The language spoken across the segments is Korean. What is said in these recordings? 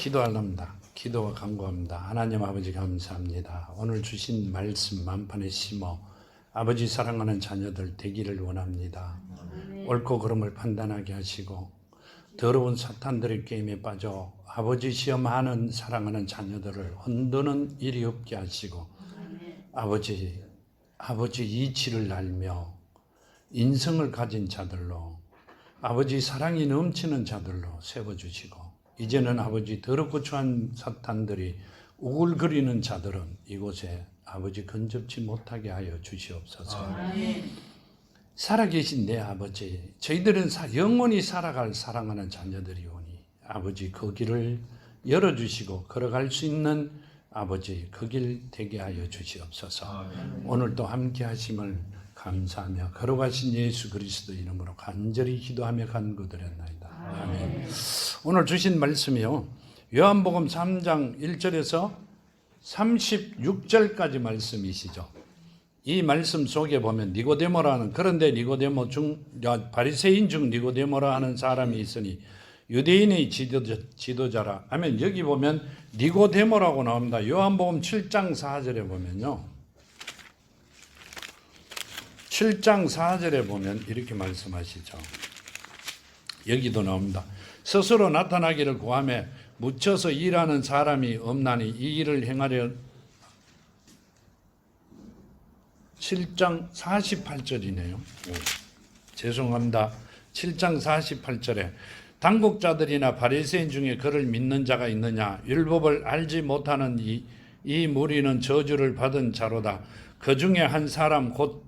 기도하랍니다. 기도와 간구합니다. 하나님 아버지 감사합니다. 오늘 주신 말씀 만판에 심어 아버지 사랑하는 자녀들 되기를 원합니다. 옳고 그름을 판단하게 하시고 더러운 사탄들의 게임에 빠져 아버지 시험하는 사랑하는 자녀들을 흔드는 일이 없게 하시고 아버지 이치를 알며 인성을 가진 자들로 아버지 사랑이 넘치는 자들로 세워주시고 이제는 아버지 더럽고 추한 사탄들이 우글거리는 자들은 이곳에 아버지 근접치 못하게 하여 주시옵소서. 살아계신 내 아버지, 저희들은 영원히 살아갈 사랑하는 자녀들이 오니 아버지 그 길을 열어주시고 걸어갈 수 있는 아버지 그 길 되게 하여 주시옵소서. 오늘도 함께 하심을 감사하며 걸어가신 예수 그리스도 이름으로 간절히 기도하며 간구드렸나이다. 아멘. 오늘 주신 말씀이요, 요한복음 3장 1절에서 36절까지 말씀이시죠. 이 말씀 속에 보면 니고데모라는, 그런데 니고데모 바리새인 중 니고데모라 하는 사람이 있으니 유대인의 지도자라 하면 여기 보면 니고데모라고 나옵니다. 요한복음 7장 4절에 보면요, 7장 4절에 보면 이렇게 말씀하시죠. 여기도 나옵니다. 스스로 나타나기를 구하며 묻혀서 일하는 사람이 없나니 이 일을 행하려. 7장 48절이네요. 죄송합니다. 7장 48절에 당국자들이나 바리새인 중에 그를 믿는 자가 있느냐? 율법을 알지 못하는 이 무리는 저주를 받은 자로다. 그 중에 한 사람 곧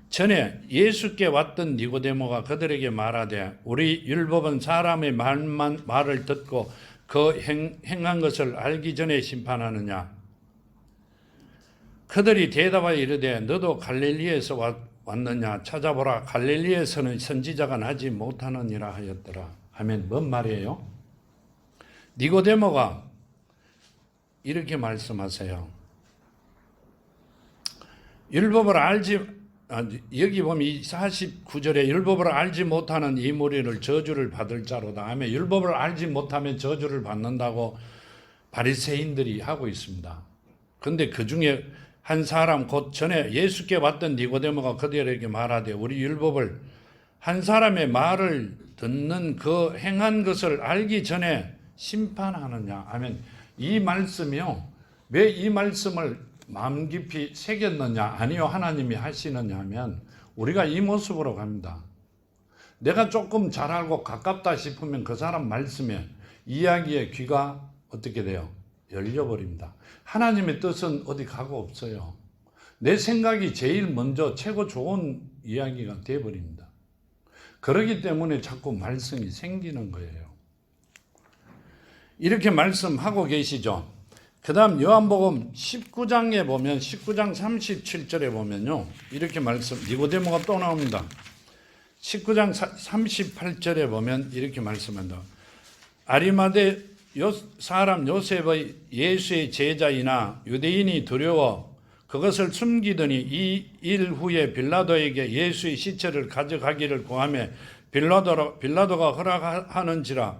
전에 예수께 왔던 니고데모가 그들에게 말하되 우리 율법은 사람의 말을 듣고 그 행한 것을 알기 전에 심판하느냐? 그들이 대답하여 이르되 너도 갈릴리에서 왔느냐? 찾아보라, 갈릴리에서는 선지자가 나지 못하느니라 하였더라. 하면 뭔 말이에요? 니고데모가 이렇게 말씀하세요. 율법을 여기 보면 이 49절에 율법을 알지 못하는 이 무리를 저주를 받을 자로다 하며 율법을 알지 못하면 저주를 받는다고 바리새인들이 하고 있습니다. 그런데 그 중에 한 사람 곧 전에 예수께 왔던 니고데모가 그들에게 말하되 우리 율법을 한 사람의 말을 듣는 그 행한 것을 알기 전에 심판하느냐 하면 이 말씀이요, 왜 이 말씀을 마음 깊이 새겼느냐? 아니요, 하나님이 하시느냐 하면 우리가 이 모습으로 갑니다. 내가 조금 잘 알고 가깝다 싶으면 그 사람 말씀에 이야기에 귀가 어떻게 돼요? 열려버립니다. 하나님의 뜻은 어디 가고 없어요. 내 생각이 제일 먼저 최고 좋은 이야기가 되어버립니다. 그렇기 때문에 자꾸 말씀이 생기는 거예요. 이렇게 말씀하고 계시죠. 그 다음 요한복음 19장에 보면 19장 37절에 보면요, 이렇게 말씀, 니고데모가 또 나옵니다. 19장 38절에 보면 이렇게 말씀한다. 아리마대 사람 요셉의 예수의 제자이나 유대인이 두려워 그것을 숨기더니 이 일 후에 빌라도에게 예수의 시체를 가져가기를 구하며 빌라도가 허락하는지라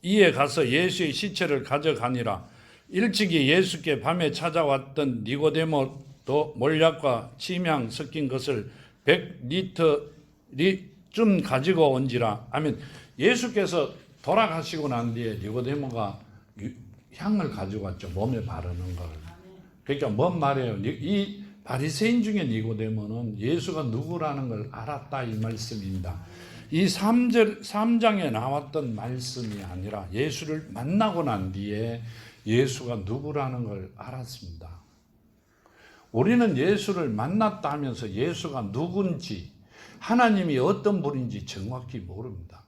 이에 가서 예수의 시체를 가져가니라. 일찍이 예수께 밤에 찾아왔던 니고데모도 몰약과 침향 섞인 것을 100리터쯤 가지고 온지라 하면 예수께서 돌아가시고 난 뒤에 니고데모가 향을 가지고 왔죠. 몸에 바르는 걸. 그러니까 뭔 말이에요? 이 바리새인 중에 니고데모는 예수가 누구라는 걸 알았다 이 말씀입니다. 이 3장에 나왔던 말씀이 아니라 예수를 만나고 난 뒤에 예수가 누구라는 걸 알았습니다. 우리는 예수를 만났다 하면서 예수가 누군지, 하나님이 어떤 분인지 정확히 모릅니다.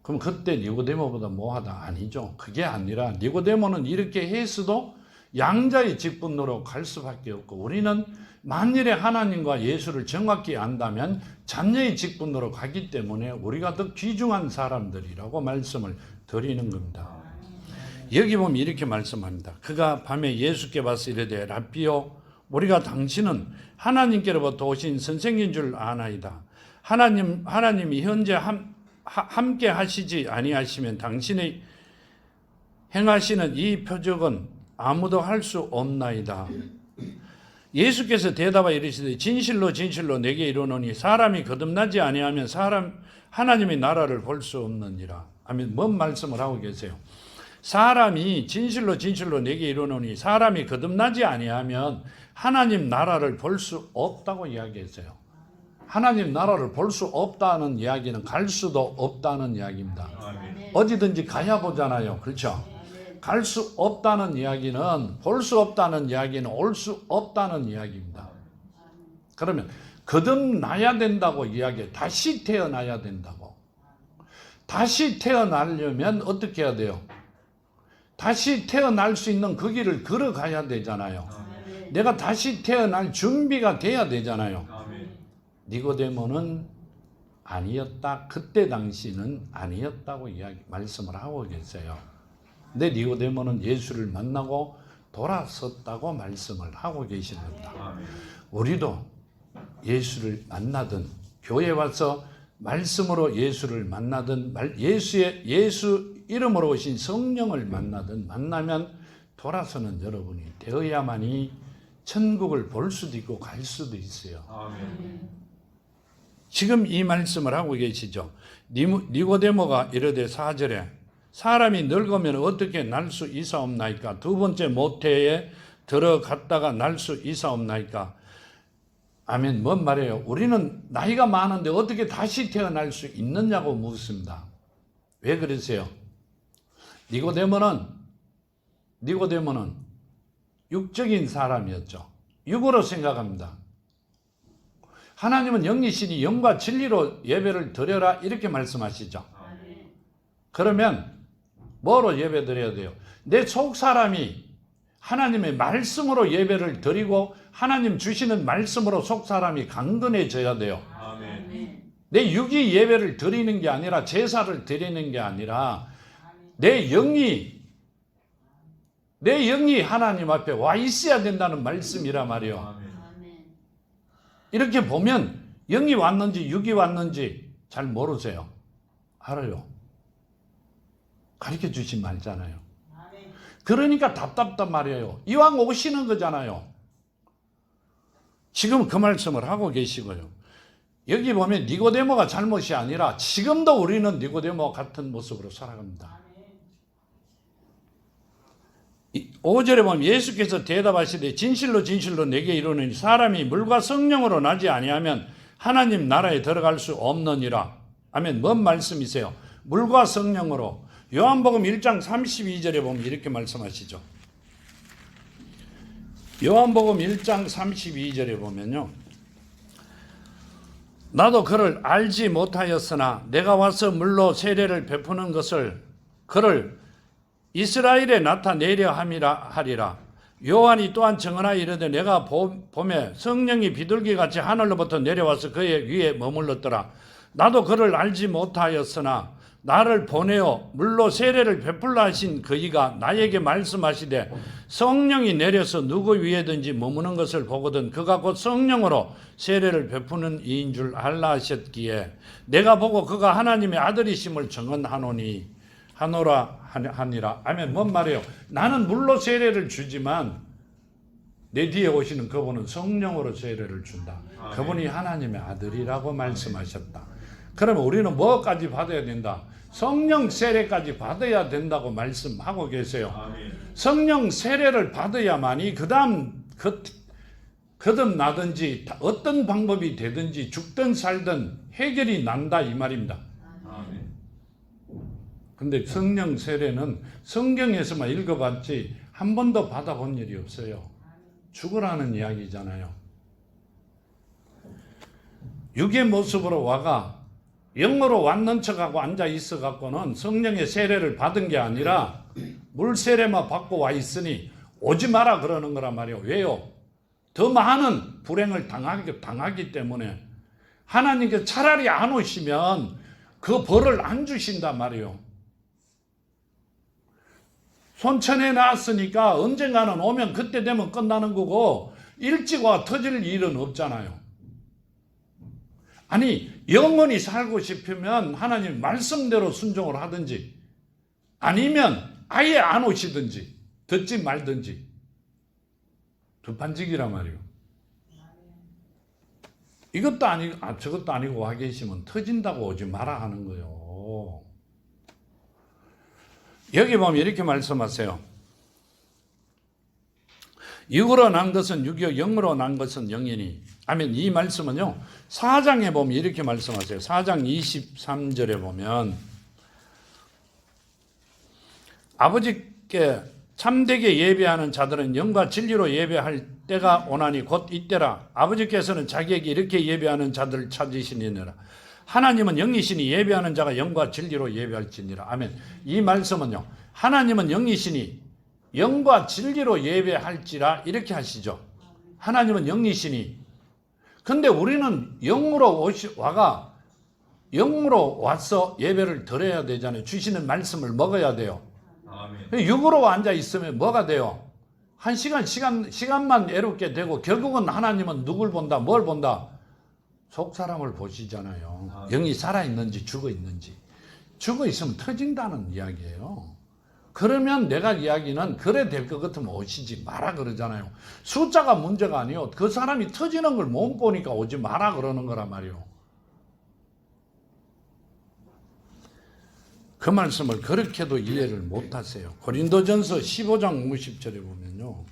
그럼 그때 니고데모보다 뭐하다? 아니죠. 그게 아니라 니고데모는 이렇게 했어도 양자의 직분으로 갈 수밖에 없고 우리는 만일에 하나님과 예수를 정확히 안다면 자녀의 직분으로 가기 때문에 우리가 더 귀중한 사람들이라고 말씀을 드리는 겁니다. 여기 보면 이렇게 말씀합니다. 그가 밤에 예수께 와서 이르되 라삐요, 우리가 당신은 하나님께로부터 오신 선생인 줄 아나이다. 하나님이 현재 함께 하시지 아니하시면 당신의 행하시는 이 표적은 아무도 할 수 없나이다. 예수께서 대답하여 이르시되 진실로 진실로 내게 이르노니 사람이 거듭나지 아니하면 하나님의 나라를 볼 수 없느니라. 아멘. 뭔 말씀을 하고 계세요? 사람이 진실로 진실로 내게 이르노니 사람이 거듭나지 아니하면 하나님 나라를 볼 수 없다고 이야기했어요. 하나님 나라를 볼 수 없다는 이야기는 갈 수도 없다는 이야기입니다. 어디든지 가야 보잖아요. 그렇죠? 갈 수 없다는 이야기는, 볼 수 없다는 이야기는 올 수 없다는 이야기입니다. 그러면 거듭나야 된다고 이야기해요. 다시 태어나야 된다고. 다시 태어나려면 어떻게 해야 돼요? 다시 태어날 수 있는 그 길을 걸어가야 되잖아요. 내가 다시 태어날 준비가 돼야 되잖아요. 니고데모는 아니었다. 그때 당시는 아니었다고 말씀을 하고 계세요. 근데 니고데모는 예수를 만나고 돌아섰다고 말씀을 하고 계신 겁니다. 우리도 예수를 만나든 교회 와서 말씀으로 예수를 만나든 예수 이름으로 오신 성령을 만나든 만나면 돌아서는 여러분이 되어야만이 천국을 볼 수도 있고 갈 수도 있어요. 지금 이 말씀을 하고 계시죠. 니고데모가 이르되 4절에 사람이 늙으면 어떻게 날 수 있사옵나이까? 두 번째 모태에 들어갔다가 날 수 있사옵나이까? 아멘. 뭔 말이에요? 우리는 나이가 많은데 어떻게 다시 태어날 수 있느냐고 묻습니다. 왜 그러세요? 니고데모는 육적인 사람이었죠. 육으로 생각합니다. 하나님은 영이시니 영과 진리로 예배를 드려라 이렇게 말씀하시죠. 그러면 뭐로 예배 드려야 돼요? 내 속 사람이 하나님의 말씀으로 예배를 드리고 하나님 주시는 말씀으로 속 사람이 강건해져야 돼요. 내 육이 예배를 드리는 게 아니라 제사를 드리는 게 아니라 내 영이 하나님 앞에 와 있어야 된다는 말씀이라 말이에요. 이렇게 보면 영이 왔는지 육이 왔는지 잘 모르세요. 알아요. 가르쳐 주신 말잖아요. 그러니까 답답단 말이에요. 이왕 오시는 거잖아요. 지금 그 말씀을 하고 계시고요. 여기 보면 니고데모가 잘못이 아니라 지금도 우리는 니고데모와 같은 모습으로 살아갑니다. 5절에 보면 예수께서 대답하시되 진실로 진실로 내게 이르노니 사람이 물과 성령으로 나지 아니하면 하나님 나라에 들어갈 수 없느니라. 아멘. 뭔 말씀이세요? 물과 성령으로. 요한복음 1장 32절에 보면 이렇게 말씀하시죠. 요한복음 1장 32절에 보면요. 나도 그를 알지 못하였으나 내가 와서 물로 세례를 베푸는 것을 그를 이스라엘에 나타내려 하리라. 요한이 또한 증언하여 이르되 내가 봄에 성령이 비둘기같이 하늘로부터 내려와서 그의 위에 머물렀더라. 나도 그를 알지 못하였으나 나를 보내어 물로 세례를 베풀라 하신 그이가 나에게 말씀하시되 성령이 내려서 누구 위에든지 머무는 것을 보거든 그가 곧 성령으로 세례를 베푸는 이인 줄 알라 하셨기에 내가 보고 그가 하나님의 아들이심을 하노라 하니라. 아멘. 뭔 말이에요? 나는 물로 세례를 주지만 내 뒤에 오시는 그분은 성령으로 세례를 준다. 그분이 하나님의 아들이라고 말씀하셨다. 그러면 우리는 뭐까지 받아야 된다? 성령 세례까지 받아야 된다고 말씀하고 계세요. 성령 세례를 받아야만이 그 다음 거듭나든지 어떤 방법이 되든지 죽든 살든 해결이 난다 이 말입니다. 근데 성령 세례는 성경에서만 읽어봤지 한 번도 받아본 일이 없어요. 죽으라는 이야기잖아요. 육의 모습으로 와가 영으로 왔는 척하고 앉아 있어 갖고는 성령의 세례를 받은 게 아니라 물 세례만 받고 와 있으니 오지 마라 그러는 거란 말이에요. 왜요? 더 많은 불행을 당하기 때문에 하나님께 차라리 안 오시면 그 벌을 안 주신단 말이에요. 손천에 나왔으니까 언젠가는 오면 그때 되면 끝나는 거고 일찍 와 터질 일은 없잖아요. 아니 영원히 살고 싶으면 하나님 말씀대로 순종을 하든지 아니면 아예 안 오시든지 듣지 말든지 두판지기란 말이에요. 이것도 아니고 저것도 아니고 와 계시면 터진다고 오지 마라 하는 거예요. 여기 보면 이렇게 말씀하세요. 육으로 난 것은 육이요 영으로 난 것은 영이니. 아멘. 이 말씀은요 4장에 보면 이렇게 말씀하세요. 4장 23절에 보면 아버지께 참되게 예배하는 자들은 영과 진리로 예배할 때가 오나니 곧 이때라. 아버지께서는 자기에게 이렇게 예배하는 자들을 찾으시니라. 하나님은 영이시니 예배하는 자가 영과 진리로 예배할지니라. 아멘. 이 말씀은요 하나님은 영이시니 영과 진리로 예배할지라 이렇게 하시죠. 하나님은 영이시니. 근데 우리는 영으로 영으로 와서 예배를 드려야 되잖아요. 주시는 말씀을 먹어야 돼요. 아멘. 육으로 앉아 있으면 뭐가 돼요? 한 시간만 애롭게 되고 결국은 하나님은 누굴 본다? 뭘 본다? 속 사람을 보시잖아요. 아멘. 영이 살아있는지 죽어있는지. 죽어있으면 터진다는 이야기예요. 그러면 내가 이야기는 그래 될 것 같으면 오시지 마라 그러잖아요. 숫자가 문제가 아니요. 그 사람이 터지는 걸 못 보니까 오지 마라 그러는 거란 말이에요. 그 말씀을 그렇게도 이해를 못 하세요. 고린도전서 15장 50절에 보면요.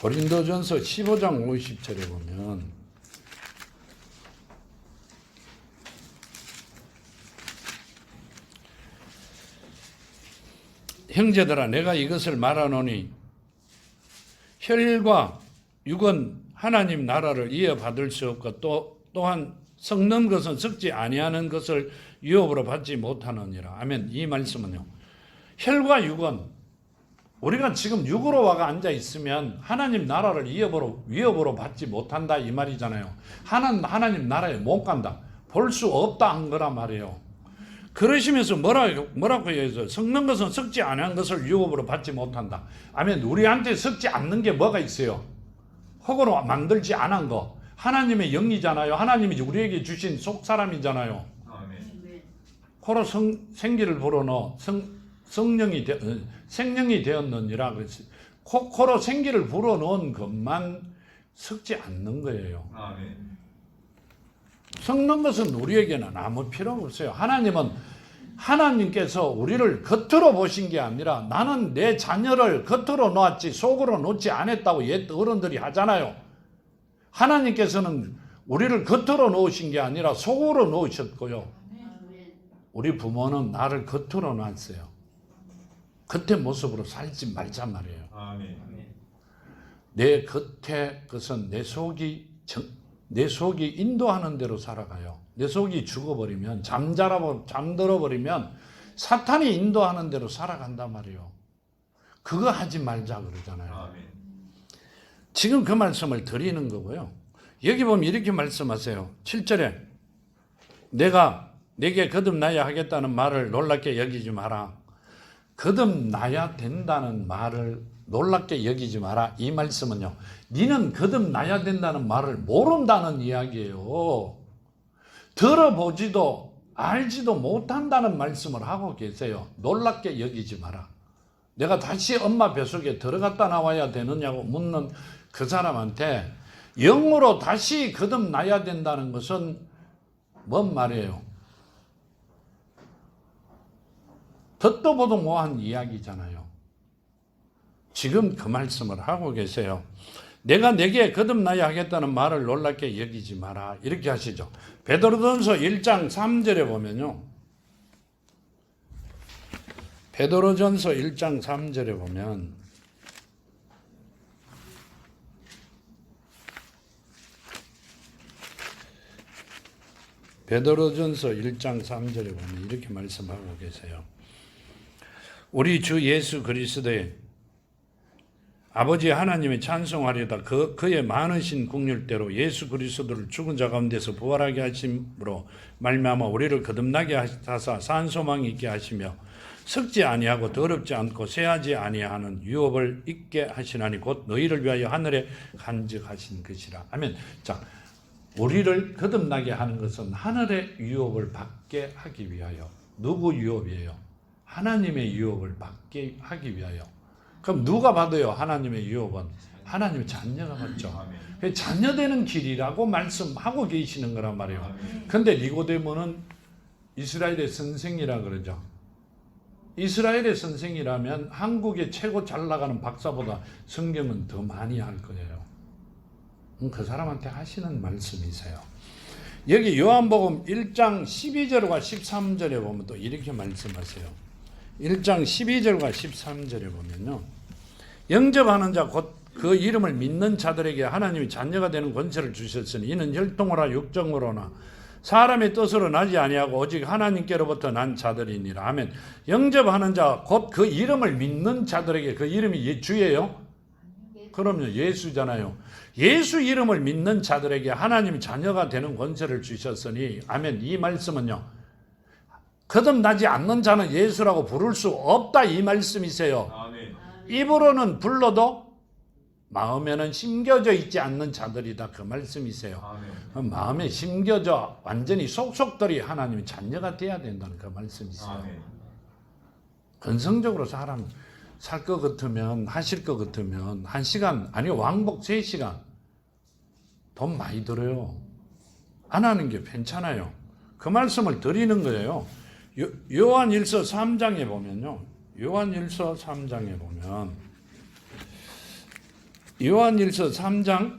고린도전서 15장 50절에 보면 형제들아 내가 이것을 말하노니 혈과 육은 하나님 나라를 이어받을 수 없고 또한 썩는 것은 썩지 아니하는 것을 유업으로 받지 못하느니라. 아멘. 이 말씀은요 혈과 육은 우리가 지금 육으로 와가 앉아 있으면 하나님 나라를 위협으로 받지 못한다 이 말이잖아요. 하나님 나라에 못 간다. 볼 수 없다 한 거란 말이에요. 그러시면서 뭐라고 해서 썩는 것은 썩지 않은 것을 유업으로 받지 못한다. 아멘. 우리한테 썩지 않는 게 뭐가 있어요? 흙으로 만들지 않은 거. 하나님의 영이잖아요. 하나님이 우리에게 주신 속사람이잖아요. 아멘. 코로 생기를 불어넣어 생명이 되었느니라 그랬어요. 코로 생기를 불어넣은 것만 썩지 않는 거예요. 아멘. 썩는 것은 우리에게는 아무 필요 없어요. 하나님께서 우리를 겉으로 보신 게 아니라 나는 내 자녀를 겉으로 놓았지 속으로 놓지 않았다고 옛 어른들이 하잖아요. 하나님께서는 우리를 겉으로 놓으신 게 아니라 속으로 놓으셨고요. 우리 부모는 나를 겉으로 놨어요. 겉의 모습으로 살지 말자 말이에요. 내 겉에 것은 내 속이 인도하는 대로 살아가요. 내 속이 죽어버리면 잠들어버리면 사탄이 인도하는 대로 살아간단 말이에요. 그거 하지 말자 그러잖아요. 아멘. 지금 그 말씀을 드리는 거고요. 여기 보면 이렇게 말씀하세요. 7절에 내가 내게 거듭나야 하겠다는 말을 놀랍게 여기지 마라. 거듭나야 된다는 말을 놀랍게 여기지 마라. 이 말씀은요. 니는 거듭나야 된다는 말을 모른다는 이야기예요. 들어보지도 알지도 못한다는 말씀을 하고 계세요. 놀랍게 여기지 마라. 내가 다시 엄마 뱃속에 들어갔다 나와야 되느냐고 묻는 그 사람한테 영으로 다시 거듭나야 된다는 것은 뭔 말이에요? 듣도 보도 못한 이야기잖아요. 지금 그 말씀을 하고 계세요. 내가 내게 거듭나야 하겠다는 말을 놀랍게 여기지 마라. 이렇게 하시죠. 베드로전서 1장 3절에 보면요. 베드로전서 1장 3절에 보면 베드로전서 1장 3절에 보면 이렇게 말씀하고 계세요. 우리 주 예수 그리스도의 아버지 하나님의 찬송하리다. 그의 많으신 국률대로 예수 그리스도를 죽은 자 가운데서 부활하게 하심으로 말미암아 우리를 거듭나게 하사 산 소망이 있게 하시며 썩지 아니하고 더럽지 않고 쇠하지 아니하는 유업을 있게 하시나니 곧 너희를 위하여 하늘에 간직하신 것이라. 아멘. 자, 우리를 거듭나게 하는 것은 하늘의 유업을 받게 하기 위하여. 누구 유업이에요? 하나님의 유업을 받게 하기 위하여. 그럼 누가 받아요? 하나님의 유업은 하나님의 자녀가 받죠. 자녀되는 길이라고 말씀하고 계시는 거란 말이에요. 근데 니고데모는 이스라엘의 선생이라 그러죠. 이스라엘의 선생이라면 한국의 최고 잘 나가는 박사보다 성경은 더 많이 할 거예요. 그 사람한테 하시는 말씀이세요. 여기 요한복음 1장 12절과 13절에 보면 또 이렇게 말씀하세요. 1장 12절과 13절에 보면요. 영접하는 자 곧 그 이름을 믿는 자들에게 하나님이 자녀가 되는 권세를 주셨으니 이는 혈통으로나 육정으로나 사람의 뜻으로 나지 아니하고 오직 하나님께로부터 난 자들이니라. 아멘. 영접하는 자 곧 그 이름을 믿는 자들에게, 그 이름이 주예요? 그럼요. 예수잖아요. 예수 이름을 믿는 자들에게 하나님이 자녀가 되는 권세를 주셨으니 아멘. 이 말씀은요. 거듭나지 않는 자는 예수라고 부를 수 없다 이 말씀이세요. 아멘. 입으로는 불러도 마음에는 심겨져 있지 않는 자들이다 그 말씀이세요. 아멘. 마음에 심겨져 완전히 속속들이 하나님의 자녀가 돼야 된다는 그 말씀이세요. 아멘. 근성적으로 사람 살 것 같으면 하실 것 같으면 1시간 아니 왕복 3시간 돈 많이 들어요. 안 하는 게 괜찮아요. 그 말씀을 드리는 거예요. 요한일서 3장에 보면요. 요한일서 3장에 보면 요한일서 3장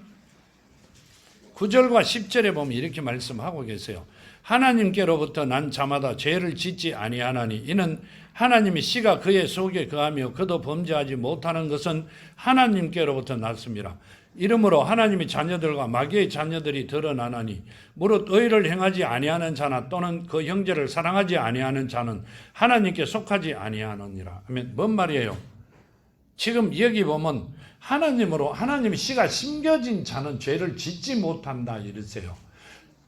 9절과 10절에 보면 이렇게 말씀하고 계세요. 하나님께로부터 난 자마다 죄를 짓지 아니하나니 이는 하나님의 씨가 그의 속에 거하며 그도 범죄하지 못하는 것은 하나님께로부터 났습니다. 이러므로 하나님의 자녀들과 마귀의 자녀들이 드러나나니 무릇 의를 행하지 아니하는 자나 또는 그 형제를 사랑하지 아니하는 자는 하나님께 속하지 아니하느니라. 하면 뭔 말이에요? 지금 여기 보면 하나님으로 하나님의 씨가 심겨진 자는 죄를 짓지 못한다 이러세요.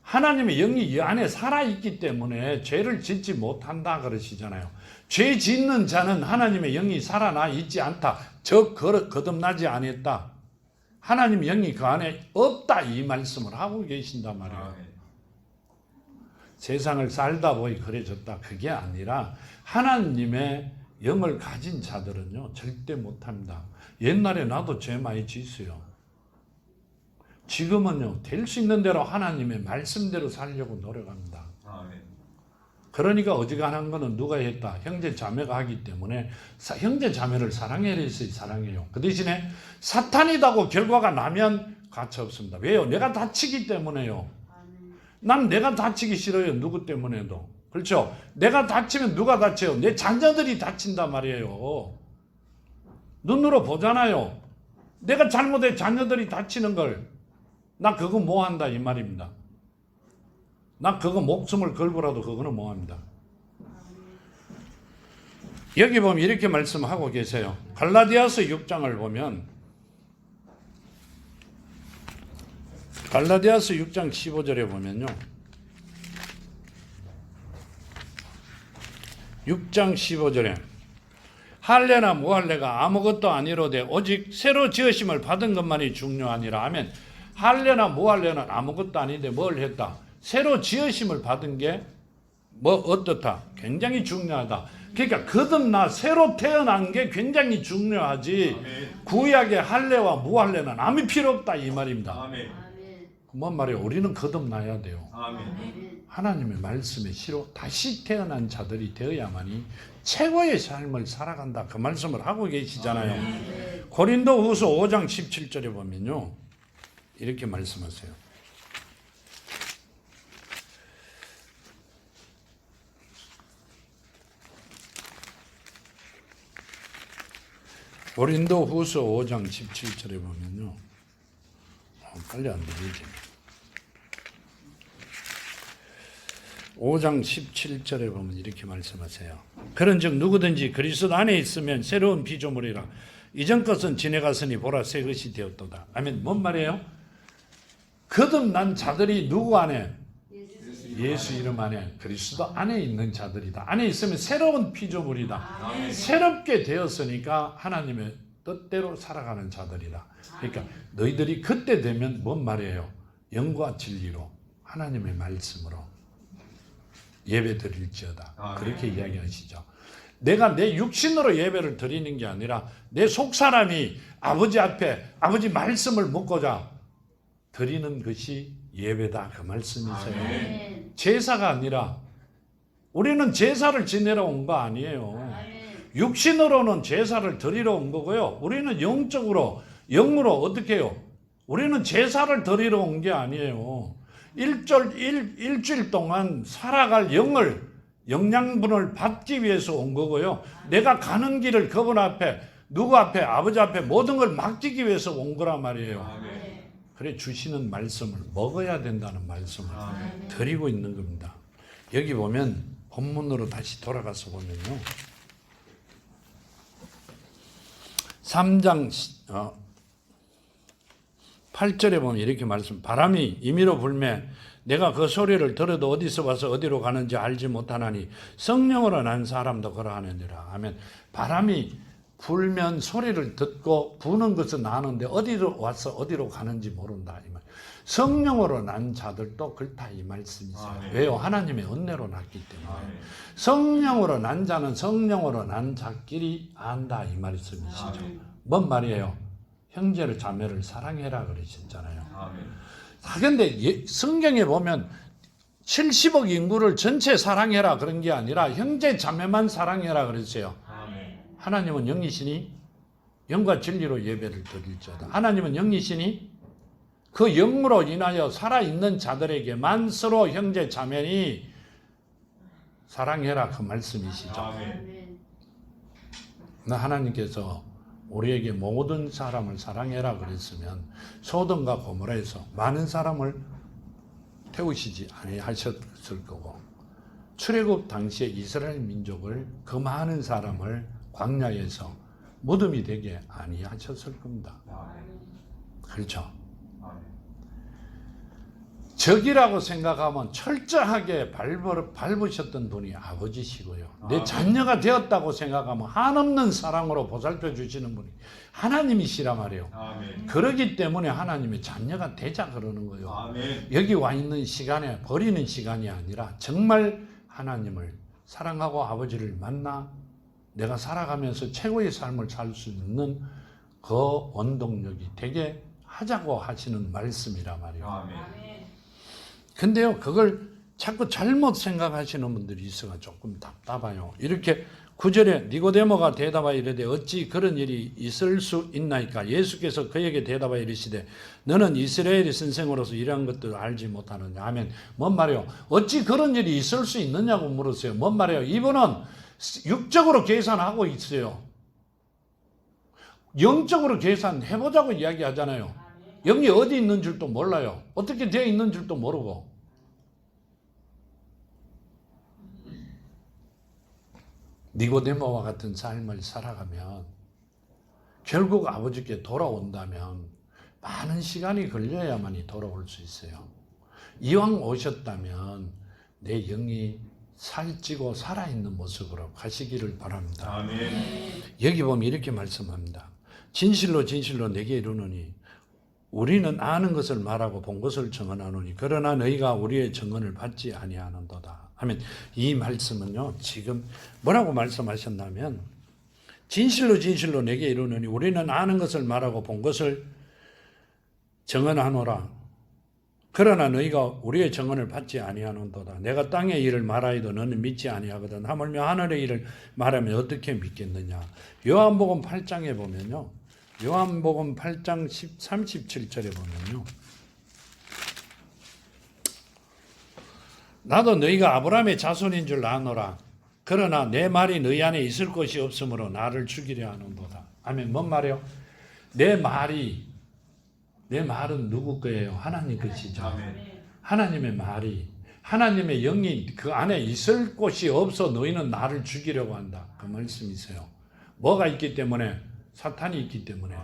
하나님의 영이 이 안에 살아있기 때문에 죄를 짓지 못한다 그러시잖아요. 죄 짓는 자는 하나님의 영이 살아나 있지 않다. 즉 거듭나지 않았다. 하나님의 영이 그 안에 없다 이 말씀을 하고 계신단 말이에요. 세상을 살다 보니 그래졌다. 그게 아니라 하나님의 영을 가진 자들은요 절대 못합니다. 옛날에 나도 죄 많이 짓어요. 지금은요 될 수 있는 대로 하나님의 말씀대로 살려고 노력합니다. 아멘. 그러니까 어지간한 거는 누가 했다? 형제 자매가 하기 때문에 형제 자매를 사랑해야 해서 사랑해요. 그 대신에 사탄이다고 결과가 나면 가치 없습니다. 왜요? 내가 다치기 때문에요. 난 내가 다치기 싫어요. 누구 때문에도. 그렇죠? 내가 다치면 누가 다쳐요? 내 자녀들이 다친단 말이에요. 눈으로 보잖아요. 내가 잘못해 자녀들이 다치는 걸 나 그거 뭐 한다 이 말입니다. 나 그거 목숨을 걸고라도 그거는 뭐 합니다. 여기 보면 이렇게 말씀하고 계세요. 갈라디아서 6장을 보면 갈라디아서 6장 15절에 보면요. 6장 15절에 할례나 무할례가 아무것도 아니로되 오직 새로 지으심을 받은 것만이 중요하니라. 아멘. 할례나 무할례는 아무것도 아닌데 뭘 했다? 새로 지으심을 받은 게 뭐 어떻다? 굉장히 중요하다. 그러니까 거듭나 새로 태어난 게 굉장히 중요하지. 아멘. 구약의 할례와 무할례는 아무 필요 없다 이 말입니다. 아멘. 뭔 말이에요? 우리는 거듭나야 돼요. 아멘. 하나님의 말씀에 실로 다시 태어난 자들이 되어야만이 최고의 삶을 살아간다. 그 말씀을 하고 계시잖아요. 고린도후서 5장 17절에 보면요. 이렇게 말씀하세요. 고린도후서 5장 17절에 보면요. 빨리 안 되지. 5장 17절에 보면 이렇게 말씀하세요. 그런즉 누구든지 그리스도 안에 있으면 새로운 피조물이라. 이전 것은 지나갔으니 보라 새 것이 되었도다. 아멘. 뭔 말이에요? 거듭난 자들이 누구 안에? 예수 이름 안에, 그리스도 안에 있는 자들이다. 안에 있으면 새로운 피조물이다. 아멘. 새롭게 되었으니까 하나님의 뜻대로 살아가는 자들이다. 그러니까 너희들이 그때 되면 뭔 말이에요? 영과 진리로 하나님의 말씀으로 예배 드릴지어다. 그렇게 이야기하시죠. 내가 내 육신으로 예배를 드리는 게 아니라 내 속사람이 아버지 앞에 아버지 말씀을 묻고자 드리는 것이 예배다 그 말씀이세요. 제사가 아니라 우리는 제사를 지내러 온 거 아니에요. 육신으로는 제사를 드리러 온 거고요. 우리는 영적으로 영으로 어떻게 해요? 우리는 제사를 드리러 온 게 아니에요. 일주일 동안 살아갈 영양분을 받기 위해서 온 거고요. 내가 가는 길을 그분 앞에 누구 앞에 아버지 앞에 모든 걸 맡기기 위해서 온 거란 말이에요. 그래 주시는 말씀을 먹어야 된다는 말씀을 드리고 있는 겁니다. 여기 보면 본문으로 다시 돌아가서 보면요. 3장 8절에 보면 이렇게 말씀. 바람이 임의로 불매 내가 그 소리를 들어도 어디서 와서 어디로 가는지 알지 못하나니 성령으로 난 사람도 그러하느니라. 아멘. 바람이 불면 소리를 듣고 부는 것은 아는데 어디로 와서 어디로 가는지 모른다 이 말. 성령으로 난 자들도 그렇다 이 말씀이세요. 왜요? 하나님의 은혜로 났기 때문에. 성령으로 난 자는 성령으로 난 자끼리 안다 이 말씀이시죠. 뭔 말이에요? 형제를 자매를 사랑해라 그러셨잖아요. 그런데 성경에 보면 70억 인구를 전체 사랑해라 그런 게 아니라 형제 자매만 사랑해라 그랬어요. 하나님은 영이시니 영과 진리로 예배를 드릴지어다. 하나님은 영이시니 그 영으로 인하여 살아있는 자들에게만 서로 형제 자매니 사랑해라 그 말씀이시죠. 하나님께서 우리에게 모든 사람을 사랑해라 그랬으면 소돔과 고모라에서 많은 사람을 태우시지 아니하셨을 거고 출애굽 당시에 이스라엘 민족을 그 많은 사람을 광야에서 무덤이 되게 아니하셨을 겁니다. 그렇죠? 적이라고 생각하면 철저하게 밟으셨던 분이 아버지시고요. 내 자녀가 되었다고 생각하면 한없는 사랑으로 보살펴 주시는 분이 하나님이시란 말이에요. 그러기 때문에 하나님의 자녀가 되자 그러는 거예요. 여기 와 있는 시간에 버리는 시간이 아니라 정말 하나님을 사랑하고 아버지를 만나 내가 살아가면서 최고의 삶을 살 수 있는 그 원동력이 되게 하자고 하시는 말씀이란 말이에요. 근데요, 그걸 자꾸 잘못 생각하시는 분들이 있어가 조금 답답해요. 이렇게 9절에 니고데모가 대답하여 이르되 어찌 그런 일이 있을 수 있나이까? 예수께서 그에게 대답하여 이르시되 너는 이스라엘의 선생으로서 이러한 것들을 알지 못하느냐? 아멘. 뭔 말이에요? 어찌 그런 일이 있을 수 있느냐고 물었어요. 뭔 말이에요? 이분은 육적으로 계산하고 있어요. 영적으로 계산해보자고 이야기하잖아요. 영이 어디 있는 줄도 몰라요. 어떻게 되어 있는 줄도 모르고. 니고데모와 같은 삶을 살아가면 결국 아버지께 돌아온다면 많은 시간이 걸려야만이 돌아올 수 있어요. 이왕 오셨다면 내 영이 살찌고 살아있는 모습으로 가시기를 바랍니다. 아멘. 여기 보면 이렇게 말씀합니다. 진실로 진실로 내게 이르노니 우리는 아는 것을 말하고 본 것을 증언하노니 그러나 너희가 우리의 증언을 받지 아니하는도다. 아멘. 이 말씀은요, 지금 뭐라고 말씀하셨냐면 진실로 진실로 내게 이르노니 우리는 아는 것을 말하고 본 것을 증언하노라. 그러나 너희가 우리의 증언을 받지 아니하는도다. 내가 땅의 일을 말하여도 너는 믿지 아니하거든. 하물며 하늘의 일을 말하면 어떻게 믿겠느냐. 요한복음 8장에 보면요, 요한복음 8장 37절에 보면요, 나도 너희가 아브라함의 자손인 줄 아노라. 그러나 내 말이 너희 안에 있을 것이 없으므로 나를 죽이려 하는도다. 아멘. 뭔 말이요? 내 말은 누구 거예요? 하나님 것이죠. 하나님의 말이, 하나님의 영이 그 안에 있을 곳이 없어 너희는 나를 죽이려고 한다. 그 말씀이세요. 뭐가 있기 때문에? 사탄이 있기 때문에.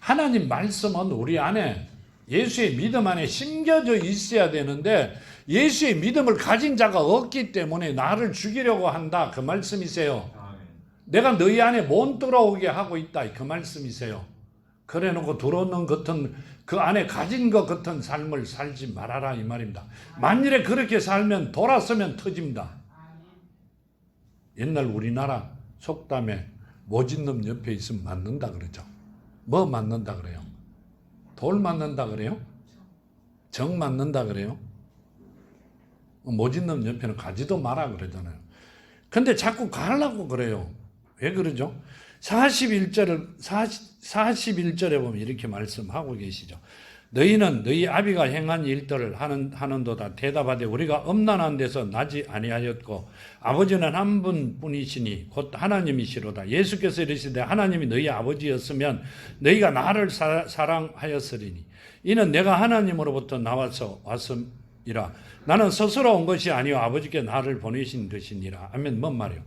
하나님 말씀은 우리 안에 예수의 믿음 안에 심겨져 있어야 되는데 예수의 믿음을 가진 자가 없기 때문에 나를 죽이려고 한다. 그 말씀이세요. 내가 너희 안에 못 들어오게 하고 있다. 그 말씀이세요. 그래 놓고 들어오는 같은 그 안에 가진 것 같은 삶을 살지 말아라 이 말입니다. 만일에 그렇게 살면 돌아서면 터집니다. 옛날 우리나라 속담에 모진놈 옆에 있으면 맞는다 그러죠. 뭐 맞는다 그래요? 돌 맞는다 그래요? 정 맞는다 그래요? 모진놈 옆에는 가지도 마라 그러잖아요. 근데 자꾸 가려고 그래요. 왜 그러죠? 41절에 보면 이렇게 말씀하고 계시죠. 너희는 너희 아비가 행한 일들을 하는도다. 대답하되 우리가 엄난한 데서 나지 아니하였고 아버지는 한 분뿐이시니 곧 하나님이시로다. 예수께서 이르시되 하나님이 너희 아버지였으면 너희가 나를 사랑하였으리니 이는 내가 하나님으로부터 나와서 왔음이라. 나는 스스로 온 것이 아니요 아버지께 나를 보내신 것이니라. 아멘. 뭔 말이에요?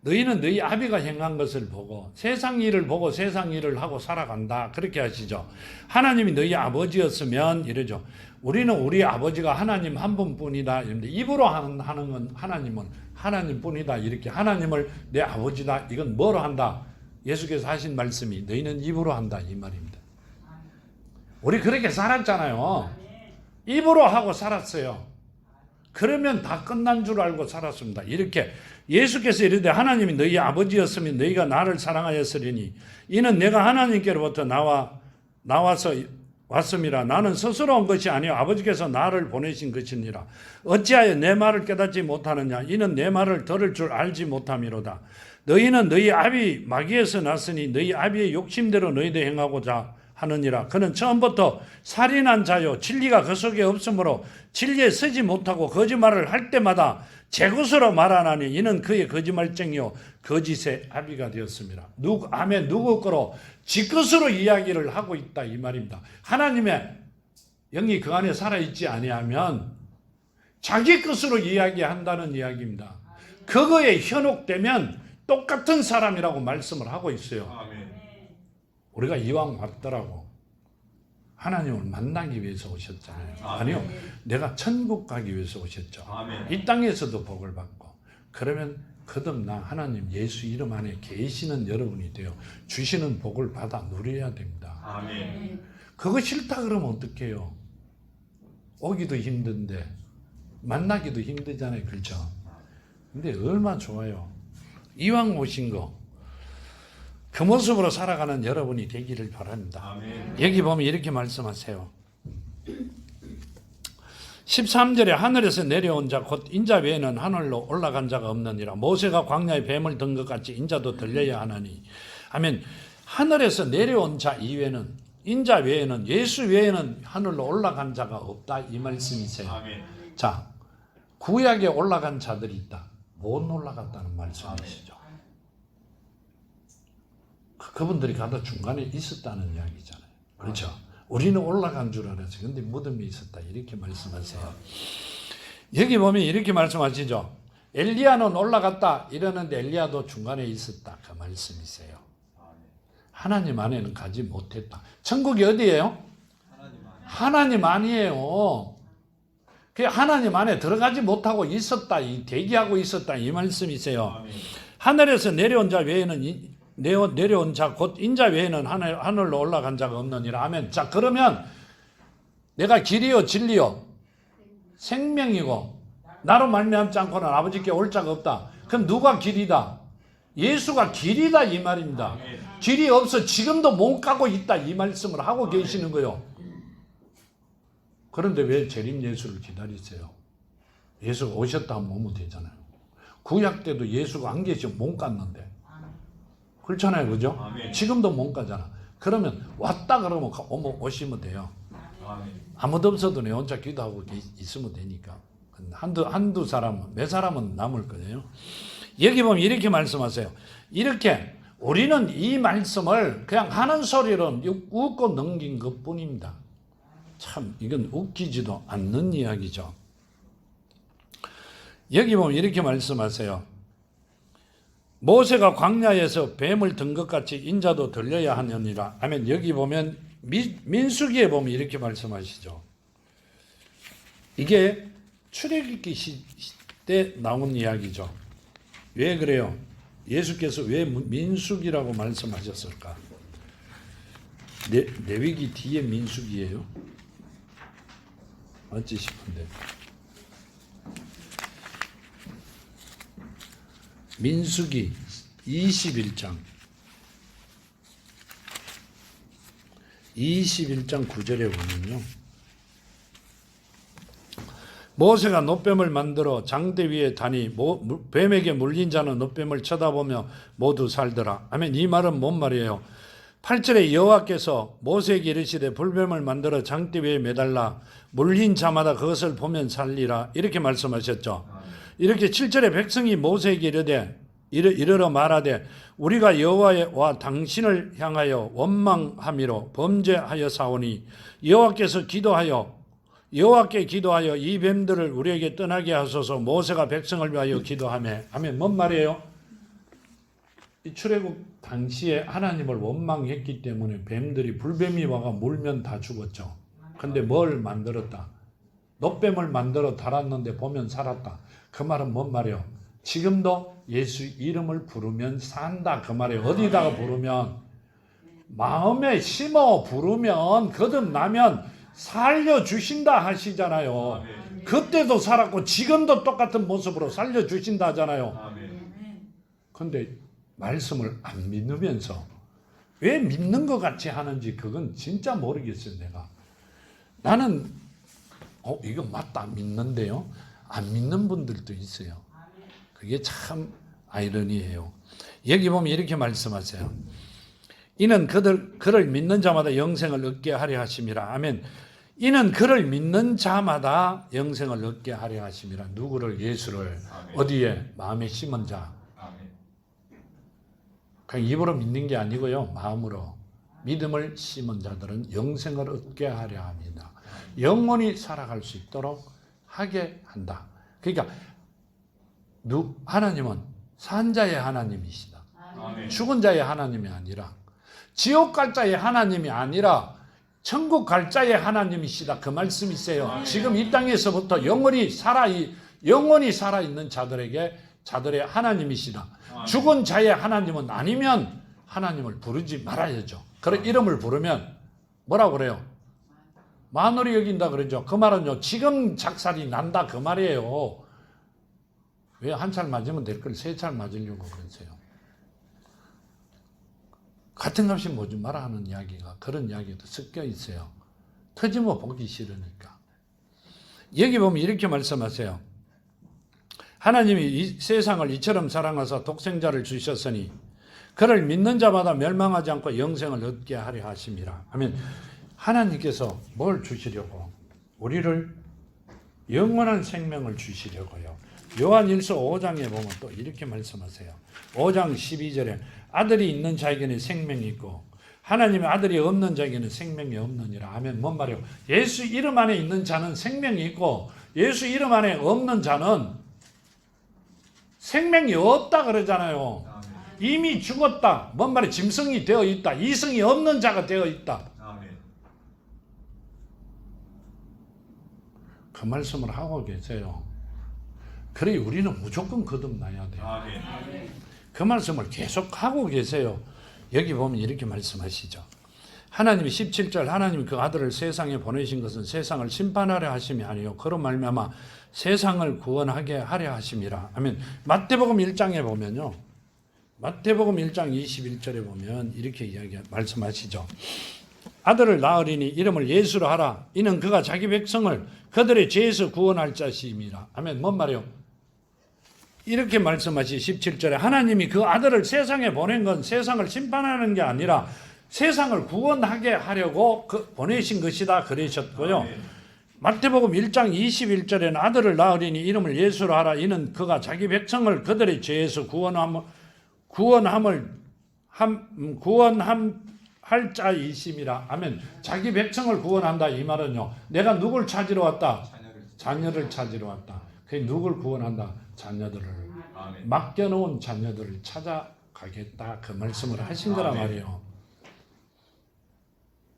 너희는 너희 아비가 행한 것을 보고 세상 일을 보고 세상 일을 하고 살아간다. 그렇게 하시죠. 하나님이 너희 아버지였으면 이러죠. 우리는 우리 아버지가 하나님 한 분뿐이다. 이런데 입으로 하는 건 하나님은 하나님뿐이다. 이렇게 하나님을 내 아버지다. 이건 뭐로 한다? 예수께서 하신 말씀이 너희는 입으로 한다. 이 말입니다. 우리 그렇게 살았잖아요. 입으로 하고 살았어요. 그러면 다 끝난 줄 알고 살았습니다. 이렇게 예수께서 이르되 하나님이 너희 아버지였으면 너희가 나를 사랑하였으리니 이는 내가 하나님께로부터 나와서 왔음이라. 나는 스스로 온 것이 아니요 아버지께서 나를 보내신 것이니라. 어찌하여 내 말을 깨닫지 못하느냐? 이는 내 말을 들을 줄 알지 못함이로다. 너희는 너희 아비 마귀에서 났으니 너희 아비의 욕심대로 너희도 행하고자 하느니라. 그는 처음부터 살인한 자요 진리가 그 속에 없으므로 진리에 서지 못하고 거짓말을 할 때마다 제 것으로 말하나니 이는 그의 거짓말쟁이요 거짓의 아비가 되었습니다. 누구 거로 지 것으로 이야기를 하고 있다 이 말입니다. 하나님의 영이 그 안에 살아있지 아니하면 자기 것으로 이야기한다는 이야기입니다. 그거에 현혹되면 똑같은 사람이라고 말씀을 하고 있어요. 우리가 이왕 왔더라고 하나님을 만나기 위해서 오셨잖아요. 아니요, 내가 천국 가기 위해서 오셨죠. 이 땅에서도 복을 받고 그러면 거듭나 하나님 예수 이름 안에 계시는 여러분이 되어 주시는 복을 받아 누려야 됩니다. 그거 싫다 그러면 어떡해요? 오기도 힘든데 만나기도 힘들잖아요. 그렇죠? 근데 얼마나 좋아요. 이왕 오신 거 그 모습으로 살아가는 여러분이 되기를 바랍니다. 여기 보면 이렇게 말씀하세요. 13절에 하늘에서 내려온 자 곧 인자 외에는 하늘로 올라간 자가 없느니라. 모세가 광야에 뱀을 든 것 같이 인자도 들려야 하나니. 하면 하늘에서 내려온 자 이외에는 인자 외에는 예수 외에는 하늘로 올라간 자가 없다 이 말씀이세요. 자, 구약에 올라간 자들이 있다. 못 올라갔다는 말씀이시죠. 그분들이 가다 중간에 있었다는 이야기잖아요. 그렇죠? 우리는 올라간 줄 알았어요. 근데 무덤에 있었다. 이렇게 말씀하세요. 여기 보면 이렇게 말씀하시죠. 엘리야는 올라갔다 이러는데 엘리야도 중간에 있었다. 그 말씀이세요. 하나님 안에는 가지 못했다. 천국이 어디예요? 하나님 아니에요. 그 하나님 안에 들어가지 못하고 있었다. 대기하고 있었다. 이 말씀이세요. 하늘에서 내려온 자 외에는 내려온 자 곧 인자 외에는 하늘로 올라간 자가 없느니라. 아멘. 자, 그러면 내가 길이요 진리요 생명이고 나로 말미암지 않고는 아버지께 올 자가 없다. 그럼 누가 길이다? 예수가 길이다 이 말입니다. 길이 없어 지금도 못 가고 있다 이 말씀을 하고 계시는 거예요. 그런데 왜 재림 예수를 기다리세요? 예수가 오셨다 하면 오면 되잖아요. 구약 때도 예수가 안 계시면 못 갔는데 그렇잖아요. 그죠? 지금도 못 가잖아. 그러면 왔다 그러면 오시면 돼요. 아무도 없어도 내 혼자 기도하고 있으면 되니까. 한두 사람은, 몇 사람은 남을 거예요. 여기 보면 이렇게 말씀하세요. 이렇게 우리는 이 말씀을 그냥 하는 소리로 웃고 넘긴 것 뿐입니다. 참, 이건 웃기지도 않는 이야기죠. 여기 보면 이렇게 말씀하세요. 모세가 광야에서 뱀을 든 것 같이 인자도 들려야 하느니라. 아멘. 여기 보면 민수기에 보면 이렇게 말씀하시죠. 이게 출애굽기 시대 나온 이야기죠. 왜 그래요? 예수께서 왜 민수기라고 말씀하셨을까? 레위기 뒤에 민수기예요. 맞지 싶은데. 민수기 21장 9절에 보면요. 모세가 놋뱀을 만들어 장대 위에 다니 뱀에게 물린 자는 놋뱀을 쳐다보며 모두 살더라. 아멘. 이 말은 뭔 말이에요? 8절에 여호와께서 모세에게 이르시되 불뱀을 만들어 장대 위에 매달라 물린 자마다 그것을 보면 살리라. 이렇게 말씀하셨죠. 이렇게 7절에 백성이 모세에게 이르러 말하되 우리가 여호와와 당신을 향하여 원망함이로 범죄하여 사오니 여호와께 기도하여 이 뱀들을 우리에게 떠나게 하소서. 모세가 백성을 위하여 기도하며. 아멘. 뭔 말이에요? 이 출애굽 당시에 하나님을 원망했기 때문에 뱀들이 불뱀이 와가 물면 다 죽었죠. 근데 뭘 만들었다? 놋뱀을 만들어 달았는데 보면 살았다. 그 말은 뭔 말이에요? 지금도 예수 이름을 부르면 산다. 그 말이에요. 어디다가 부르면? 마음에 심어 부르면 거듭나면 살려주신다 하시잖아요. 그때도 살았고 지금도 똑같은 모습으로 살려주신다 하잖아요. 그런데 말씀을 안 믿으면서 왜 믿는 것 같이 하는지 그건 진짜 모르겠어요. 나는 이거 맞다 믿는데요. 안 믿는 분들도 있어요. 그게 참 아이러니해요. 여기 보면 이렇게 말씀하세요. 이는 그를 믿는 자마다 영생을 얻게 하려 하심이라. 아멘. 이는 그를 믿는 자마다 영생을 얻게 하려 하심이라. 누구를? 예수를. 아멘. 어디에? 마음에 심은 자. 아멘. 그냥 입으로 믿는 게 아니고요. 마음으로. 믿음을 심은 자들은 영생을 얻게 하려 합니다. 영원히 살아갈 수 있도록 하게 한다. 그러니까 하나님은 산 자의 하나님이시다. 아멘. 죽은 자의 하나님이 아니라 지옥 갈 자의 하나님이 아니라 천국 갈 자의 하나님이시다. 그 말씀이세요. 아멘. 지금 이 땅에서부터 영원히 살아있는 자들의 하나님이시다. 아멘. 죽은 자의 하나님은 아니면 하나님을 부르지 말아야죠. 그런 이름을 부르면 뭐라고 그래요? 만월히 여긴다 그러죠. 그 말은요, 지금 작살이 난다 그 말이에요. 왜 한 살 맞으면 될 걸 세 살 맞으려고 그러세요? 같은 값이 뭐지 마라 하는 이야기가, 그런 이야기도 섞여 있어요. 터지면 보기 싫으니까. 여기 보면 이렇게 말씀하세요. 하나님이 이 세상을 이처럼 사랑하사 독생자를 주셨으니 그를 믿는 자마다 멸망하지 않고 영생을 얻게 하려 하심이라. 아멘. 하나님께서 뭘 주시려고? 우리를 영원한 생명을 주시려고요. 요한일서 5장에 보면 또 이렇게 말씀하세요. 5장 12절에 아들이 있는 자에게는 생명이 있고 하나님의 아들이 없는 자에게는 생명이 없느니라. 하면 뭔 말이에요? 예수 이름 안에 있는 자는 생명이 있고 예수 이름 안에 없는 자는 생명이 없다 그러잖아요. 이미 죽었다. 뭔 말이에요? 짐승이 되어 있다. 이승이 없는 자가 되어 있다. 그 말씀을 하고 계세요. 그래 우리는 무조건 거듭나야 돼요. 그 말씀을 계속 하고 계세요. 여기 보면 이렇게 말씀하시죠. 하나님이 17절 하나님이 그 아들을 세상에 보내신 것은 세상을 심판하려 하심이 아니요 그로 말미암아 세상을 구원하게 하려 하심이라. 아멘. 마태복음 1장에 보면요. 마태복음 1장 21절에 보면 이렇게 말씀하시죠. 아들을 낳으리니 이름을 예수로 하라. 이는 그가 자기 백성을 그들의 죄에서 구원할 자심이라. 아멘. 뭔 말이에요? 이렇게 말씀하시 17절에 하나님이 그 아들을 세상에 보낸 건 세상을 심판하는 게 아니라 세상을 구원하게 하려고 보내신 것이다 그러셨고요. 아멘. 마태복음 1장 21절에는 아들을 낳으리니 이름을 예수로 하라. 이는 그가 자기 백성을 그들의 죄에서 구원할 자이심이라. 아멘. 자기 백성을 구원한다 이 말은요. 내가 누굴 찾으러 왔다? 자녀를 찾으러 왔다. 그 누굴 구원한다? 자녀들을. 아멘. 맡겨놓은 자녀들을 찾아가겠다 그 말씀을 하신 거란 말이에요.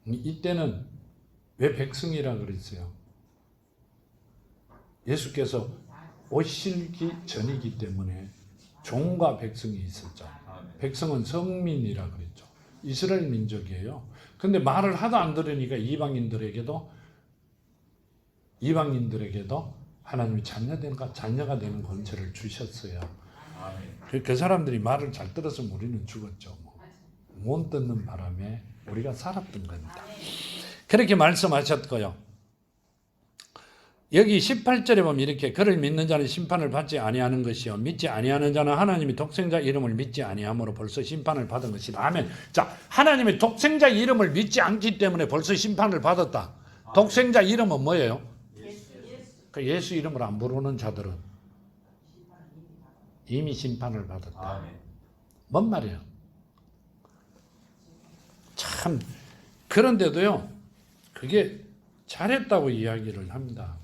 이때는 왜 백성이라 그랬어요? 예수께서 오시기 전이기 때문에 종과 백성이 있었죠. 백성은 성민이라 그랬죠. 이스라엘 민족이에요. 근데 말을 하도 안 들으니까 이방인들에게도 하나님이 자녀가 되는 권세를 주셨어요. 그 사람들이 말을 잘 들었으면 우리는 죽었죠. 못 듣는 바람에 우리가 살았던 겁니다. 그렇게 말씀하셨고요. 여기 18절에 보면 이렇게 그를 믿는 자는 심판을 받지 아니하는 것이요 믿지 아니하는 자는 하나님이 독생자 이름을 믿지 아니함으로 벌써 심판을 받은 것이다. 아멘. 자, 하나님이 독생자 이름을 믿지 않기 때문에 벌써 심판을 받았다. 독생자 이름은 뭐예요? 그 예수 이름을 안 부르는 자들은 이미 심판을 받았다. 뭔 말이에요? 참, 그런데도요, 그게 잘했다고 이야기를 합니다.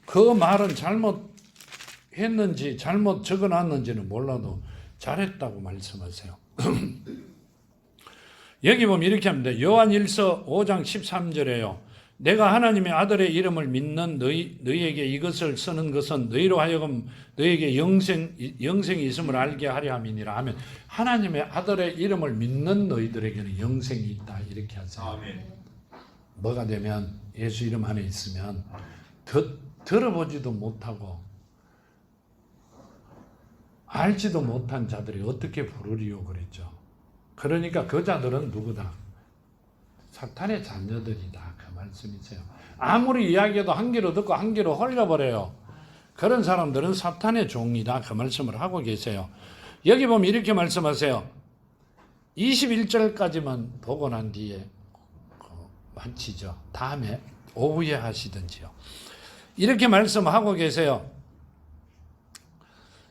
그 말은 잘못했는지 잘못 적어놨는지는 몰라도 잘했다고 말씀하세요. 여기 보면 이렇게 합니다. 요한일서 5장 13절에요. 내가 하나님의 아들의 이름을 믿는 너희에게 이것을 쓰는 것은 너희로 하여금 너희에게 영생이 있음을 알게 하려 함이니라 하면 하나님의 아들의 이름을 믿는 너희들에게는 영생이 있다 이렇게 하세요. 아멘. 뭐가 되면 예수 이름 안에 있으면 들어보지도 못하고 알지도 못한 자들이 어떻게 부르리요 그랬죠. 그러니까 그 자들은 누구다? 사탄의 자녀들이다 그 말씀이세요. 아무리 이야기해도 한 귀로 듣고 한 귀로 흘려버려요. 그런 사람들은 사탄의 종이다 그 말씀을 하고 계세요. 여기 보면 이렇게 말씀하세요. 21절까지만 보고 난 뒤에 마치죠. 다음에 오후에 하시든지요. 이렇게 말씀하고 계세요.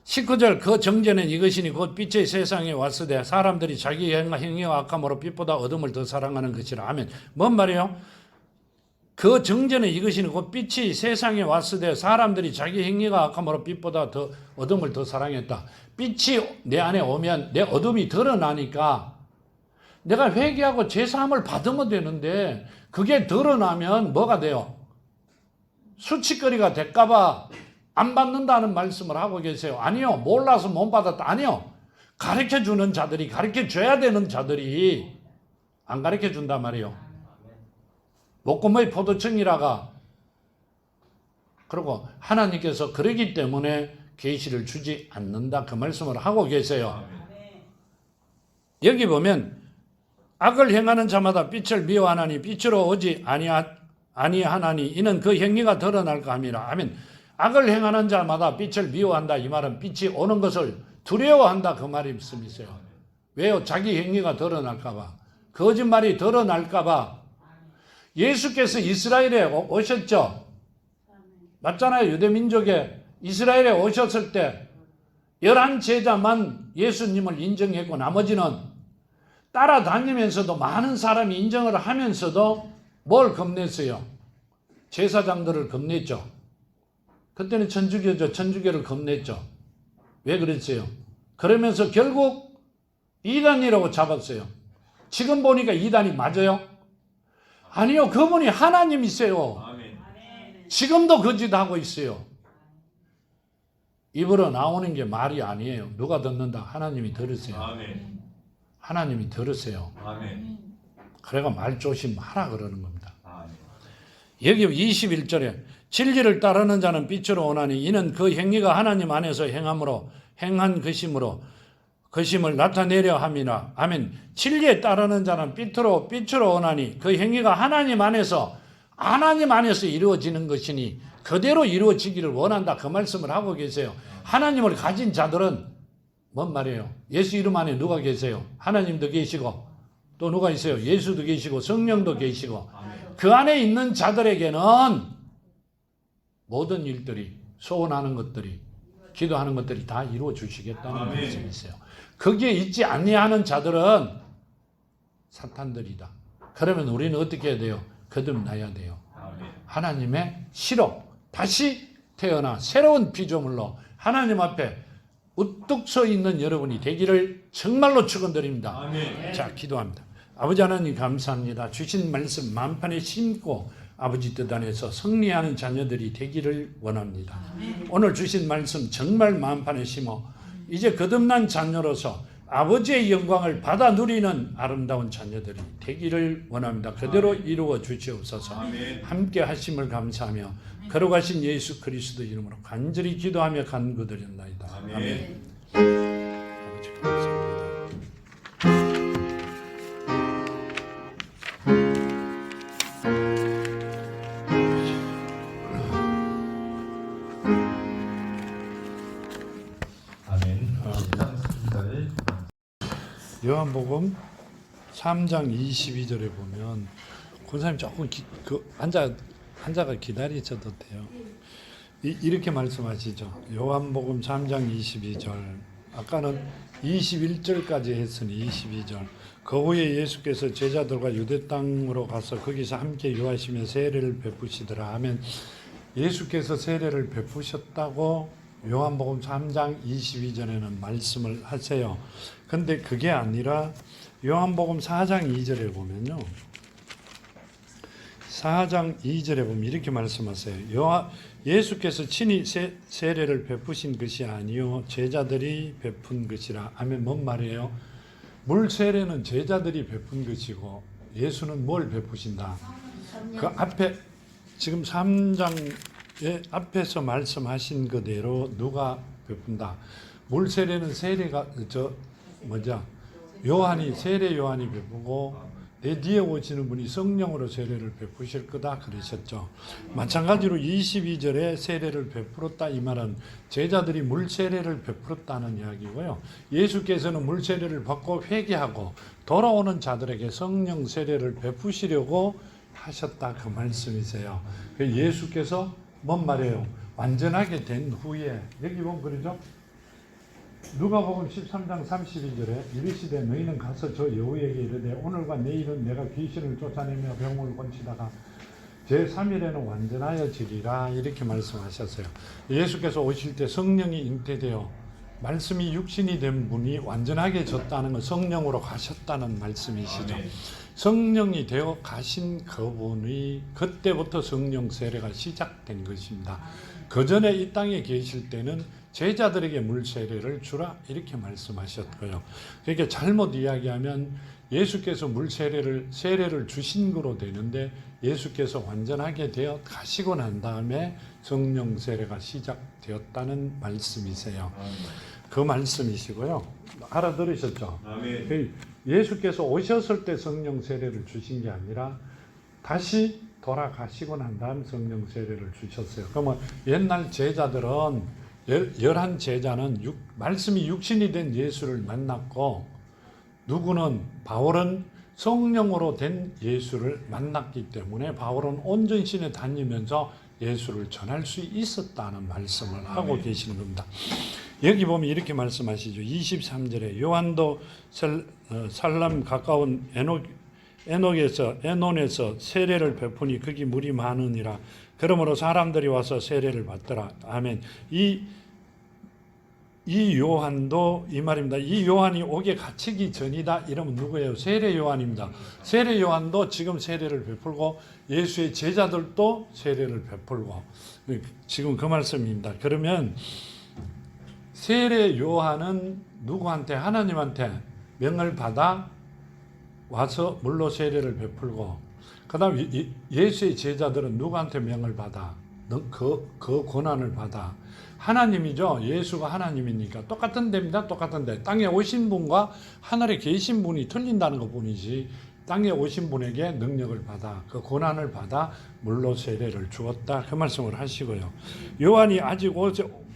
19절 그 정죄는 이것이니 곧 빛의 세상에 왔으되 사람들이 자기 행위와 악함으로 빛보다 어둠을 더 사랑하는 것이라 하면 뭔 말이에요? 그 정죄는 이것이니 곧 빛이 세상에 왔으되 사람들이 자기 행위가 악함으로 빛보다 더 어둠을 더 사랑했다. 빛이 내 안에 오면 내 어둠이 드러나니까 내가 회개하고 제사함을 받으면 되는데 그게 드러나면 뭐가 돼요? 수치거리가 될까봐 안 받는다는 말씀을 하고 계세요. 아니요. 몰라서 못 받았다. 아니요. 가르쳐주는 자들이, 가르쳐줘야 되는 자들이 안 가르쳐준단 말이에요. 목금의 포도청이라가 그리고 하나님께서 그러기 때문에 계시를 주지 않는다. 그 말씀을 하고 계세요. 여기 보면 악을 행하는 자마다 빛을 미워하나니 빛으로 오지 아니하나니 이는 그 행위가 드러날까 함이라. 아멘. 악을 행하는 자마다 빛을 미워한다. 이 말은 빛이 오는 것을 두려워한다. 그 말씀이세요. 왜요? 자기 행위가 드러날까 봐. 거짓말이 드러날까 봐. 예수께서 이스라엘에 오셨죠. 맞잖아요. 유대민족에 이스라엘에 오셨을 때 11제자만 예수님을 인정했고 나머지는 따라다니면서도 많은 사람이 인정을 하면서도 뭘 겁냈어요? 제사장들을 겁냈죠. 그때는 천주교죠. 천주교를 겁냈죠. 왜 그랬어요? 그러면서 결국 이단이라고 잡았어요. 지금 보니까 이단이 맞아요? 아니요. 그분이 하나님이세요. 지금도 거짓하고 있어요. 입으로 나오는 게 말이 아니에요. 누가 듣는다? 하나님이 들으세요. 하나님이 들으세요. 그래가 말 조심하라 그러는 겁니다. 여기 21절에 진리를 따르는 자는 빛으로 오나니 이는 그 행위가 하나님 안에서 행한 것임을 나타내려 함이라. 아멘. 진리에 따르는 자는 빛으로 오나니 그 행위가 하나님 안에서 이루어지는 것이니 그대로 이루어지기를 원한다. 그 말씀을 하고 계세요. 하나님을 가진 자들은 뭔 말이에요? 예수 이름 안에 누가 계세요? 하나님도 계시고 또 누가 있어요? 예수도 계시고 성령도 계시고 그 안에 있는 자들에게는 모든 일들이 소원하는 것들이 기도하는 것들이 다 이루어 주시겠다는 말씀이 있어요. 거기에 있지 아니하는 자들은 사탄들이다. 그러면 우리는 어떻게 해야 돼요? 거듭나야 돼요. 하나님의 시로 다시 태어나 새로운 피조물로 하나님 앞에 우뚝 서 있는 여러분이 되기를 정말로 축원드립니다. 아멘. 자, 기도합니다. 아버지 하나님 감사합니다. 주신 말씀 만판에 심고 아버지 뜻 안에서 승리하는 자녀들이 되기를 원합니다. 오늘 주신 말씀 정말 만판에 심어 이제 거듭난 자녀로서 아버지의 영광을 받아 누리는 아름다운 자녀들이 되기를 원합니다. 그대로 이루어 주시옵소서. 함께 하심을 감사하며 걸어가신 예수 그리스도 이름으로 간절히 기도하며 간구드렸나이다. 아멘. 아버지 감사합니다. 아멘. 이상습니다를 요한복음 3장 22절에 보면 권사님 조금 앉아가 기다리셔도 돼요. 이렇게 말씀하시죠. 요한복음 3장 22절. 아까는 21절까지 했으니 22절. 그 후에 예수께서 제자들과 유대 땅으로 가서 거기서 함께 유하시며 세례를 베푸시더라 하면 예수께서 세례를 베푸셨다고 요한복음 3장 22절에는 말씀을 하세요. 근데 그게 아니라 요한복음 4장 2절에 보면요. 4장 2절에 보면 이렇게 말씀하세요. 예수께서 친히 세례를 베푸신 것이 아니요 제자들이 베푼 것이라 하면 뭔 말이에요? 물 세례는 제자들이 베푼 것이고 예수는 뭘 베푸신다? 그 앞에 지금 3장의 앞에서 말씀하신 그대로 누가 베푼다? 물 세례는 세례 요한이 베푸고 내 뒤에 오시는 분이 성령으로 세례를 베푸실 거다 그러셨죠. 마찬가지로 22절에 세례를 베풀었다 이 말은 제자들이 물 세례를 베풀었다는 이야기고요. 예수께서는 물 세례를 받고 회개하고 돌아오는 자들에게 성령 세례를 베푸시려고 하셨다 그 말씀이세요. 예수께서 뭔 말이에요? 완전하게 된 후에 여기 보면 그러죠. 누가복음 13장 32절에 이르시되 너희는 가서 저 여우에게 이르되 오늘과 내일은 내가 귀신을 쫓아내며 병을 고치다가 제3일에는 완전하여지리라 이렇게 말씀하셨어요. 예수께서 오실 때 성령이 잉태되어 말씀이 육신이 된 분이 완전하게 졌다는 건 성령으로 가셨다는 말씀이시죠. 성령이 되어 가신 그분이 그때부터 성령 세례가 시작된 것입니다. 그 전에 이 땅에 계실 때는 제자들에게 물 세례를 주라 이렇게 말씀하셨고요. 그러니까 잘못 이야기하면 예수께서 물 세례를 주신 거로 되는데 예수께서 완전하게 되어 가시고 난 다음에 성령 세례가 시작되었다는 말씀이세요. 그 말씀이시고요. 알아들으셨죠? 아멘. 예수께서 오셨을 때 성령 세례를 주신 게 아니라 다시 돌아가시고 난 다음 성령 세례를 주셨어요. 그러면 옛날 제자들은 11 제자는 말씀이 육신이 된 예수를 만났고 누구는 바울은 성령으로 된 예수를 만났기 때문에 바울은 온 전신에 다니면서 예수를 전할 수 있었다는 말씀을 하고 계시는 겁니다. 여기 보면 이렇게 말씀하시죠. 23절에 요한도 살람 가까운 에논에서 세례를 베푸니 거기 물이 많으니라. 그러므로 사람들이 와서 세례를 받더라. 아멘. 이 요한도 이 말입니다. 이 요한이 옥에 갇히기 전이다. 이러면 누구예요? 세례 요한입니다. 세례 요한도 지금 세례를 베풀고 예수의 제자들도 세례를 베풀고 지금 그 말씀입니다. 그러면 세례 요한은 누구한테? 하나님한테 명을 받아 와서 물로 세례를 베풀고 그 다음 예수의 제자들은 누구한테 명을 받아? 그 권한을 받아. 하나님이죠. 예수가 하나님이니까 똑같은 데입니다. 똑같은데 땅에 오신 분과 하늘에 계신 분이 틀린다는 것뿐이지 땅에 오신 분에게 능력을 받아 그 권한을 받아 물로 세례를 주었다 그 말씀을 하시고요. 요한이 아직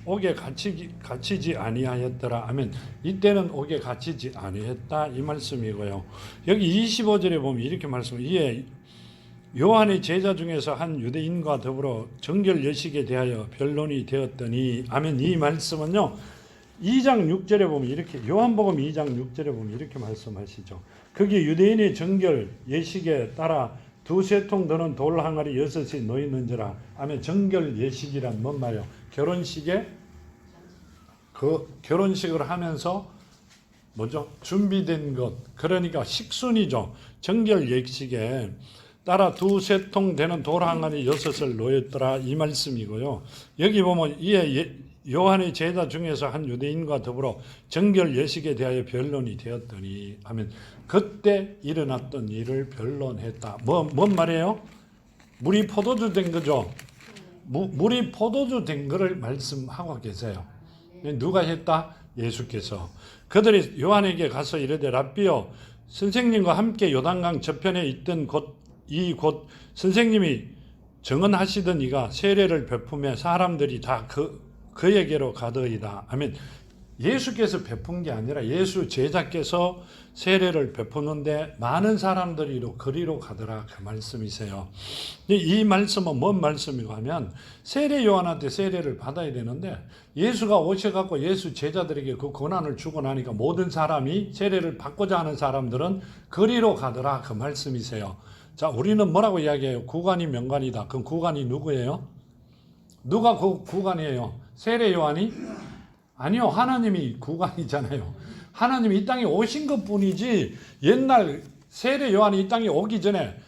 옥에 갇히지 아니하였더라 하면 이때는 옥에 갇히지 아니했다 이 말씀이고요. 여기 25절에 보면 이렇게 말씀해요. 요한의 제자 중에서 한 유대인과 더불어 정결 예식에 대하여 변론이 되었더니 아멘. 이 말씀은요 2장 6절에 보면 이렇게 요한복음 2장 6절에 보면 이렇게 말씀하시죠. 거기 유대인의 정결 예식에 따라 두세 통 드는 돌 항아리 6이 놓였는지라. 아멘. 정결 예식이란 뭔 말이에요? 결혼식에 결혼식을 하면서 뭐죠? 준비된 것 그러니까 식순이죠. 정결 예식에 따라 두세 통 되는 돌 항아리 6을 놓였더라 이 말씀이고요. 여기 보면 이에 요한의 제자 중에서 한 유대인과 더불어 정결 예식에 대하여 변론이 되었더니 하면 그때 일어났던 일을 변론했다. 뭔 말이에요? 물이 포도주 된 거죠. 물이 포도주 된 거를 말씀하고 계세요. 누가 했다? 예수께서. 그들이 요한에게 가서 이르되 랍비여 선생님과 함께 요단강 저편에 있던 곧 선생님이 정언하시던 이가 세례를 베푸며 사람들이 다 그에게로 가더이다. 아멘. 예수께서 베푼 게 아니라 예수 제자께서 세례를 베푸는데 많은 사람들이 그리로 가더라, 그 말씀이세요. 이 말씀은 뭔 말씀이고 하면 세례 요한한테 세례를 받아야 되는데 예수가 오셔갖고 예수 제자들에게 그 권한을 주고 나니까 모든 사람이 세례를 받고자 하는 사람들은 그리로 가더라, 그 말씀이세요. 자, 우리는 뭐라고 이야기해요? 구관이 명관이다. 그럼 구관이 누구예요? 누가 그 구관이에요? 세례 요한이? 아니요, 하나님이 구관이잖아요. 하나님이 이 땅에 오신 것 뿐이지 옛날 세례 요한이 이 땅에 오기 전에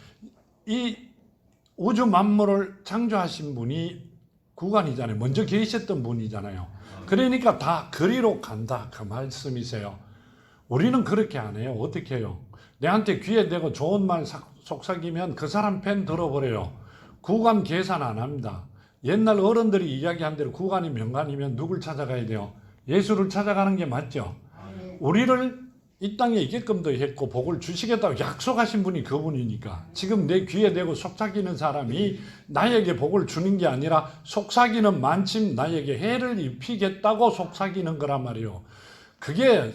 이 우주 만물을 창조하신 분이 구관이잖아요. 먼저 계셨던 분이잖아요. 그러니까 다 그리로 간다, 그 말씀이세요. 우리는 그렇게 안 해요. 어떻게 해요? 내한테 귀에 대고 좋은 말 속삭이면 그 사람 편 들어버려요. 구관 계산 안 합니다. 옛날 어른들이 이야기한 대로 구관이 명관이면 누굴 찾아가야 돼요? 예수를 찾아가는 게 맞죠. 우리를 이 땅에 있게끔도 했고 복을 주시겠다고 약속하신 분이 그분이니까 지금 내 귀에 대고 속삭이는 사람이 나에게 복을 주는 게 아니라 속삭이는 만침 나에게 해를 입히겠다고 속삭이는 거란 말이에요. 거기에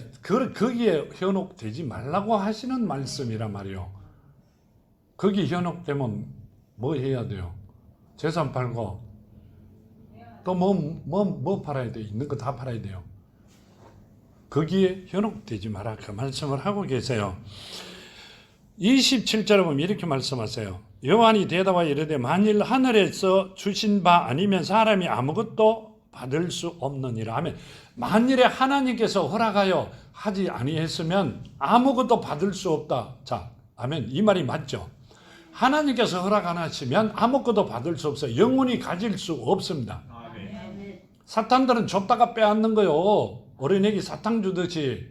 현혹되지 말라고 하시는 말씀이란 말이에요. 거기 현혹되면 뭐 해야 돼요? 재산 팔고 또 뭐 팔아야 돼요? 있는 거 다 팔아야 돼요. 거기에 현혹되지 마라, 그 말씀을 하고 계세요. 27절에 보면 이렇게 말씀하세요. 요한이 대답하여 이르되 만일 하늘에서 주신 바 아니면 사람이 아무것도 받을 수 없느니라 하면, 만일에 하나님께서 허락하여 하지 아니했으면 아무것도 받을 수 없다. 자, 아멘. 이 말이 맞죠? 하나님께서 허락 안 하시면 아무것도 받을 수 없어요. 영원히 가질 수 없습니다. 사탄들은 줬다가 빼앗는 거요. 어린애기 사탕 주듯이.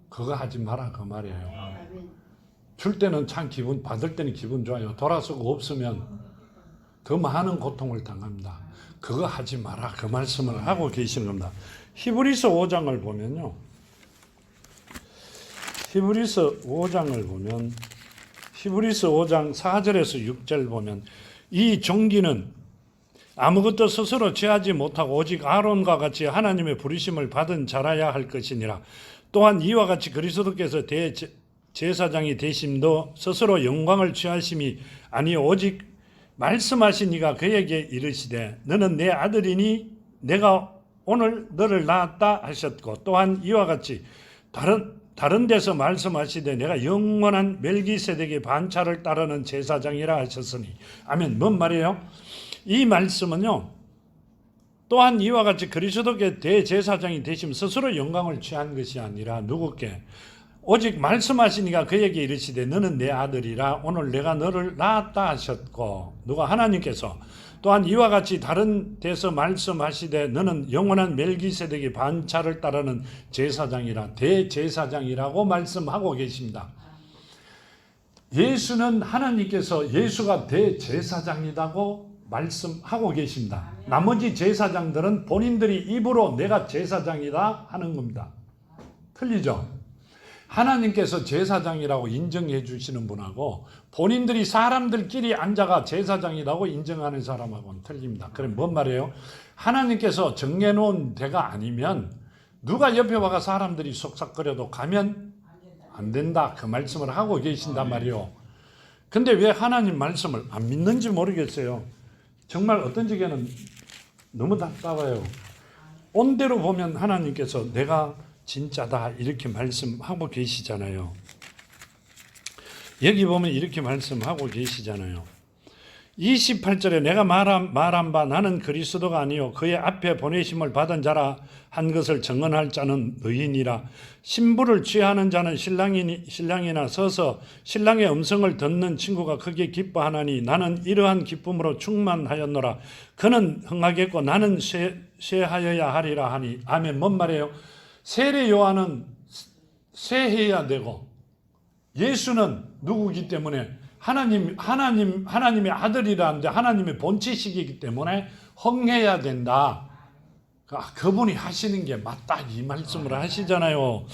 그거 하지 마라, 그 말이에요. 줄 때는 참 받을 때는 기분 좋아요. 돌아서고 없으면 더 많은 고통을 당합니다. 그거 하지 마라, 그 말씀을 하고 계시는 겁니다. 히브리서 5장을 보면요. 히브리서 5장 4절에서 6절 보면 이 종기는 아무것도 스스로 취하지 못하고 오직 아론과 같이 하나님의 부르심을 받은 자라야 할 것이니라. 또한 이와 같이 그리스도께서 대제사장이 되심도 스스로 영광을 취하심이 아니 오직 말씀하신 이가 그에게 이르시되 너는 내 아들이니 내가 오늘 너를 낳았다 하셨고, 또한 이와 같이 다른 데서 말씀하시되 내가 영원한 멜기세덱의 반차를 따르는 제사장이라 하셨으니. 아멘. 뭔 말이에요? 이 말씀은요, 또한 이와 같이 그리스도께 대제사장이 되심 스스로 영광을 취한 것이 아니라 누구께? 오직 말씀하시니가 그에게 이르시되 너는 내 아들이라 오늘 내가 너를 낳았다 하셨고, 누가? 하나님께서. 또한 이와 같이 다른 데서 말씀하시되 너는 영원한 멜기세덱의 반차를 따르는 제사장이라, 대제사장이라고 말씀하고 계십니다. 예수는 하나님께서 예수가 대제사장이라고 말씀하고 계십니다. 나머지 제사장들은 본인들이 입으로 내가 제사장이다 하는 겁니다. 틀리죠? 하나님께서 제사장이라고 인정해 주시는 분하고 본인들이 사람들끼리 앉아가 제사장이라고 인정하는 사람하고는 틀립니다. 그럼 뭔 말이에요? 하나님께서 정해놓은 데가 아니면 누가 옆에 와가 사람들이 속삭거려도 가면 안 된다, 그 말씀을 하고 계신단 말이에요. 근데 왜 하나님 말씀을 안 믿는지 모르겠어요. 정말 어떤 적에는 너무 답답해요. 온대로 보면 하나님께서 내가 진짜다 이렇게 말씀하고 계시잖아요. 여기 보면 이렇게 말씀하고 계시잖아요. 28절에 내가 말한 바 나는 그리스도가 아니요 그의 앞에 보내심을 받은 자라 한 것을 증언할 자는 너희니라. 신부를 취하는 자는 신랑이나 서서 신랑의 음성을 듣는 친구가 크게 기뻐하나니 나는 이러한 기쁨으로 충만하였노라. 그는 흥하겠고 나는 쇠하여야 하리라 하니. 아멘. 뭔 말이에요? 세례 요한은 쇠해야 되고 예수는 누구기 때문에 하나님의 아들이라는데 하나님의 본체시기이기 때문에 흥해야 된다. 그분이 하시는 게 맞다 이 말씀을 하시잖아요.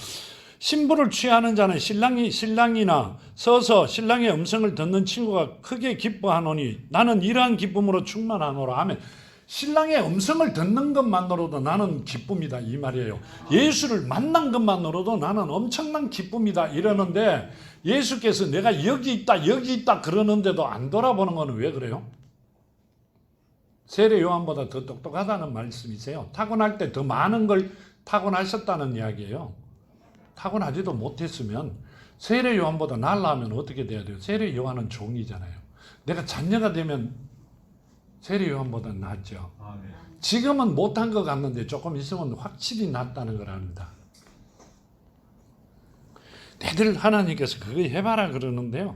신부를 취하는 자는 신랑이나 서서 신랑의 음성을 듣는 친구가 크게 기뻐하노니 나는 이러한 기쁨으로 충만하노라 하면 신랑의 음성을 듣는 것만으로도 나는 기쁨이다 이 말이에요. 예수를 만난 것만으로도 나는 엄청난 기쁨이다 이러는데 예수께서 내가 여기 있다 그러는데도 안 돌아보는 거는 왜 그래요? 세례 요한보다 더 똑똑하다는 말씀이세요. 타고날 때 더 많은 걸 타고나셨다는 이야기예요. 타고나지도 못했으면 세례 요한보다 날라하면 어떻게 돼야 돼요? 세례 요한은 종이잖아요. 내가 자녀가 되면 세례 요한보다 낫죠. 지금은 못한 것 같는데 조금 있으면 확실히 낫다는 걸 압니다. 애들 하나님께서 그거 해봐라 그러는데요.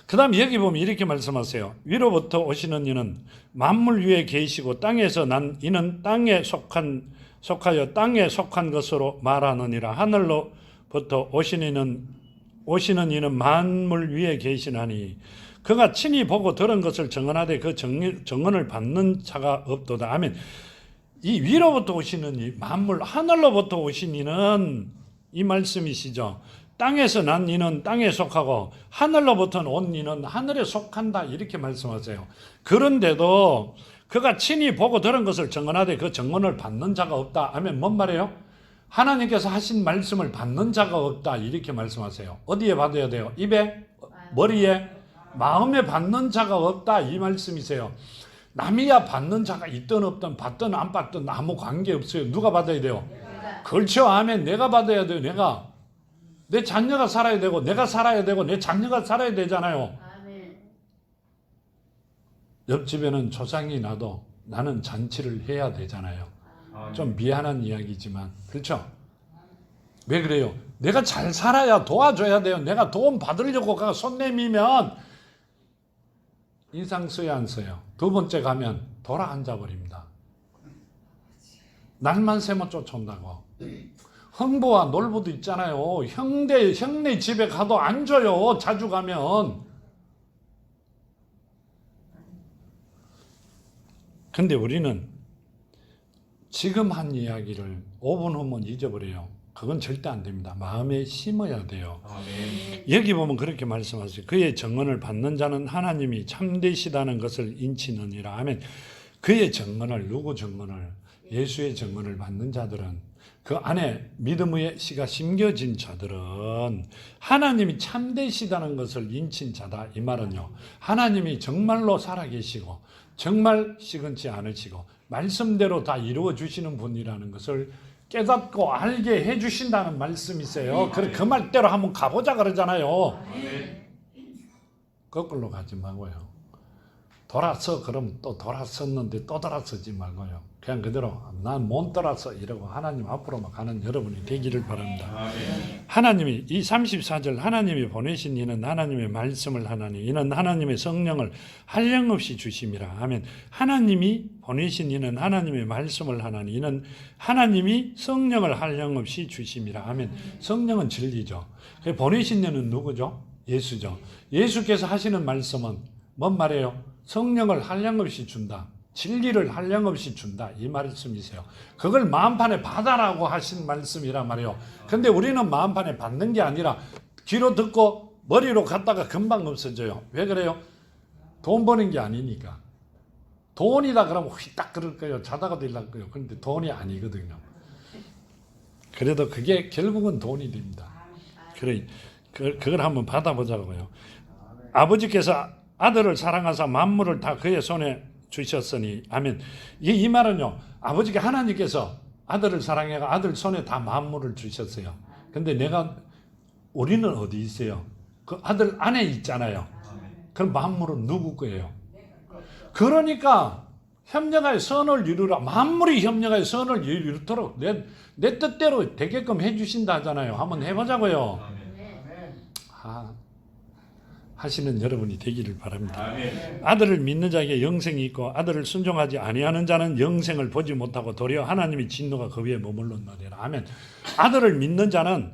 그 다음 여기 보면 이렇게 말씀하세요. 위로부터 오시는 이는 만물 위에 계시고 땅에서 난 이는 땅에 속하여 땅에 속한 것으로 말하느니라. 하늘로부터 오시는 이는 만물 위에 계시나니 그가 친히 보고 들은 것을 증언하되 그 증언을 받는 자가 없도다. 아멘. 이 위로부터 오시는 이 만물 하늘로부터 오신 이는 이 말씀이시죠. 땅에서 난 이는 땅에 속하고 하늘로부터 온 이는 하늘에 속한다 이렇게 말씀하세요. 그런데도 그가 친히 보고 들은 것을 증언하되 그 증언을 받는 자가 없다 하면 뭔 말이에요? 하나님께서 하신 말씀을 받는 자가 없다 이렇게 말씀하세요. 어디에 받아야 돼요? 입에? 머리에? 마음에 받는 자가 없다 이 말씀이세요. 남이야 받는 자가 있든 없든 받든 안 받든 아무 관계없어요. 누가 받아야 돼요? 그렇죠. 아멘. 내가 받아야 돼요. 내가. 내 자녀가 살아야 되고 내가 살아야 되고 내 자녀가 살아야 되잖아요. 옆집에는 조상이 나도 나는 잔치를 해야 되잖아요. 좀 미안한 이야기지만 그렇죠? 왜 그래요? 내가 잘 살아야 도와줘야 돼요. 내가 도움 받으려고 가서 손 내밀면 인상 써야 안 써요? 두 번째 가면 돌아 앉아버립니다. 날만 새면 쫓아온다고. 흥부와 놀부도 있잖아요. 형네 집에 가도 안 줘요. 자주 가면. 근데 우리는 지금 한 이야기를 5분 후면 잊어버려요. 그건 절대 안 됩니다. 마음에 심어야 돼요. 아멘. 여기 보면 그렇게 말씀하세요. 그의 증언을 받는 자는 하나님이 참되시다는 것을 인치느니라. 아멘. 그의 증언을 누구 증언을? 예수의 증언을 받는 자들은 그 안에 믿음의 씨가 심겨진 자들은 하나님이 참되시다는 것을 인친 자다. 이 말은요. 하나님이 정말로 살아계시고 정말 시건치 않으시고 말씀대로 다 이루어 주시는 분이라는 것을 깨닫고 알게 해주신다는 말씀이세요. 그래 그 말대로 한번 가보자 그러잖아요. 거꾸로 가지 말고요. 돌아서 그럼 또 돌아섰는데 또 돌아서지 말고요. 그냥 그대로 난 못 돌아서 이러고 하나님 앞으로만 가는 여러분이 되기를 바랍니다. 하나님이 이 34절 하나님이 보내신 이는 하나님의 말씀을 하나니 이는 하나님의 성령을 한량없이 주심이라. 아멘. 하나님이 보내신 이는 하나님의 말씀을 하나니 이는 하나님이 성령을 한량없이 주심이라. 아멘. 성령은 진리죠. 보내신 이는 누구죠? 예수죠. 예수께서 하시는 말씀은 뭔 말이에요? 성령을 한량없이 준다. 진리를 한량없이 준다. 이 말씀이세요. 그걸 마음판에 받아라고 하신 말씀이란 말이에요. 근데 우리는 마음판에 받는 게 아니라 귀로 듣고 머리로 갔다가 금방 없어져요. 왜 그래요? 돈 버는 게 아니니까. 돈이다 그러면 휘딱 그럴 거예요. 자다가 들릴 거예요. 그런데 돈이 아니거든요. 그래도 그게 결국은 돈이 됩니다. 그래, 그걸 한번 받아보자고요. 아버지께서 아들을 사랑하사 만물을 다 그의 손에 주셨으니 아멘. 이 말은요. 아버지가 하나님께서 아들을 사랑해가 아들 손에 다 만물을 주셨어요. 근데 우리는 어디 있어요? 그 아들 안에 있잖아요. 그럼 만물은 누구 거예요? 그러니까 협력하여 선을 이루라. 만물이 협력하여 선을 이루도록 내 뜻대로 되게끔 해주신다 하잖아요. 한번 해보자고요. 하시는 여러분이 되기를 바랍니다. 아멘. 아들을 믿는 자에게 영생이 있고 아들을 순종하지 아니하는 자는 영생을 보지 못하고 도리어 하나님의 진노가 그 위에 머물렀느니라. 아멘. 아들을 믿는 자는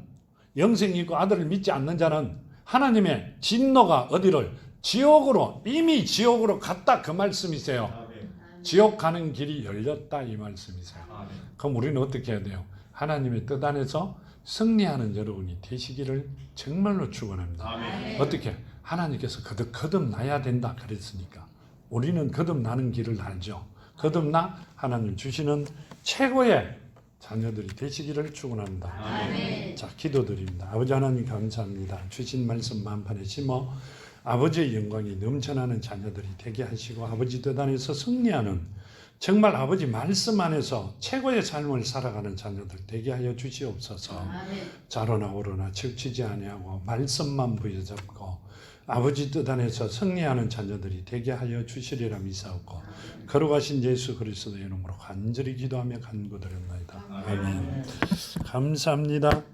영생이 있고 아들을 믿지 않는 자는 하나님의 진노가 어디를? 지옥으로 이미 지옥으로 갔다 그 말씀이세요. 아멘. 지옥 가는 길이 열렸다 이 말씀이세요. 아멘. 그럼 우리는 어떻게 해야 돼요? 하나님의 뜻 안에서 승리하는 여러분이 되시기를 정말로 축원합니다. 아멘. 어떻게? 하나님께서 거듭나야 된다 그랬으니까 우리는 거듭나는 길을 알죠. 거듭나 하나님 주시는 최고의 자녀들이 되시기를 축원합니다. 아멘. 자, 기도드립니다. 아버지 하나님 감사합니다. 주신 말씀 만판에 심어 아버지의 영광이 넘쳐나는 자녀들이 되게 하시고 아버지 뜻 안에서 승리하는 정말 아버지 말씀 안에서 최고의 삶을 살아가는 자녀들 되게 하여 주시옵소서. 자로나 오로나 치우치지 아니하고 말씀만 부여잡고 아버지 뜻 안에서 승리하는 자녀들이 되게 하여 주시리라 믿사옵고 걸어가신 예수 그리스도의 이름으로 간절히 기도하며 간구드립니다. 아멘. 감사합니다.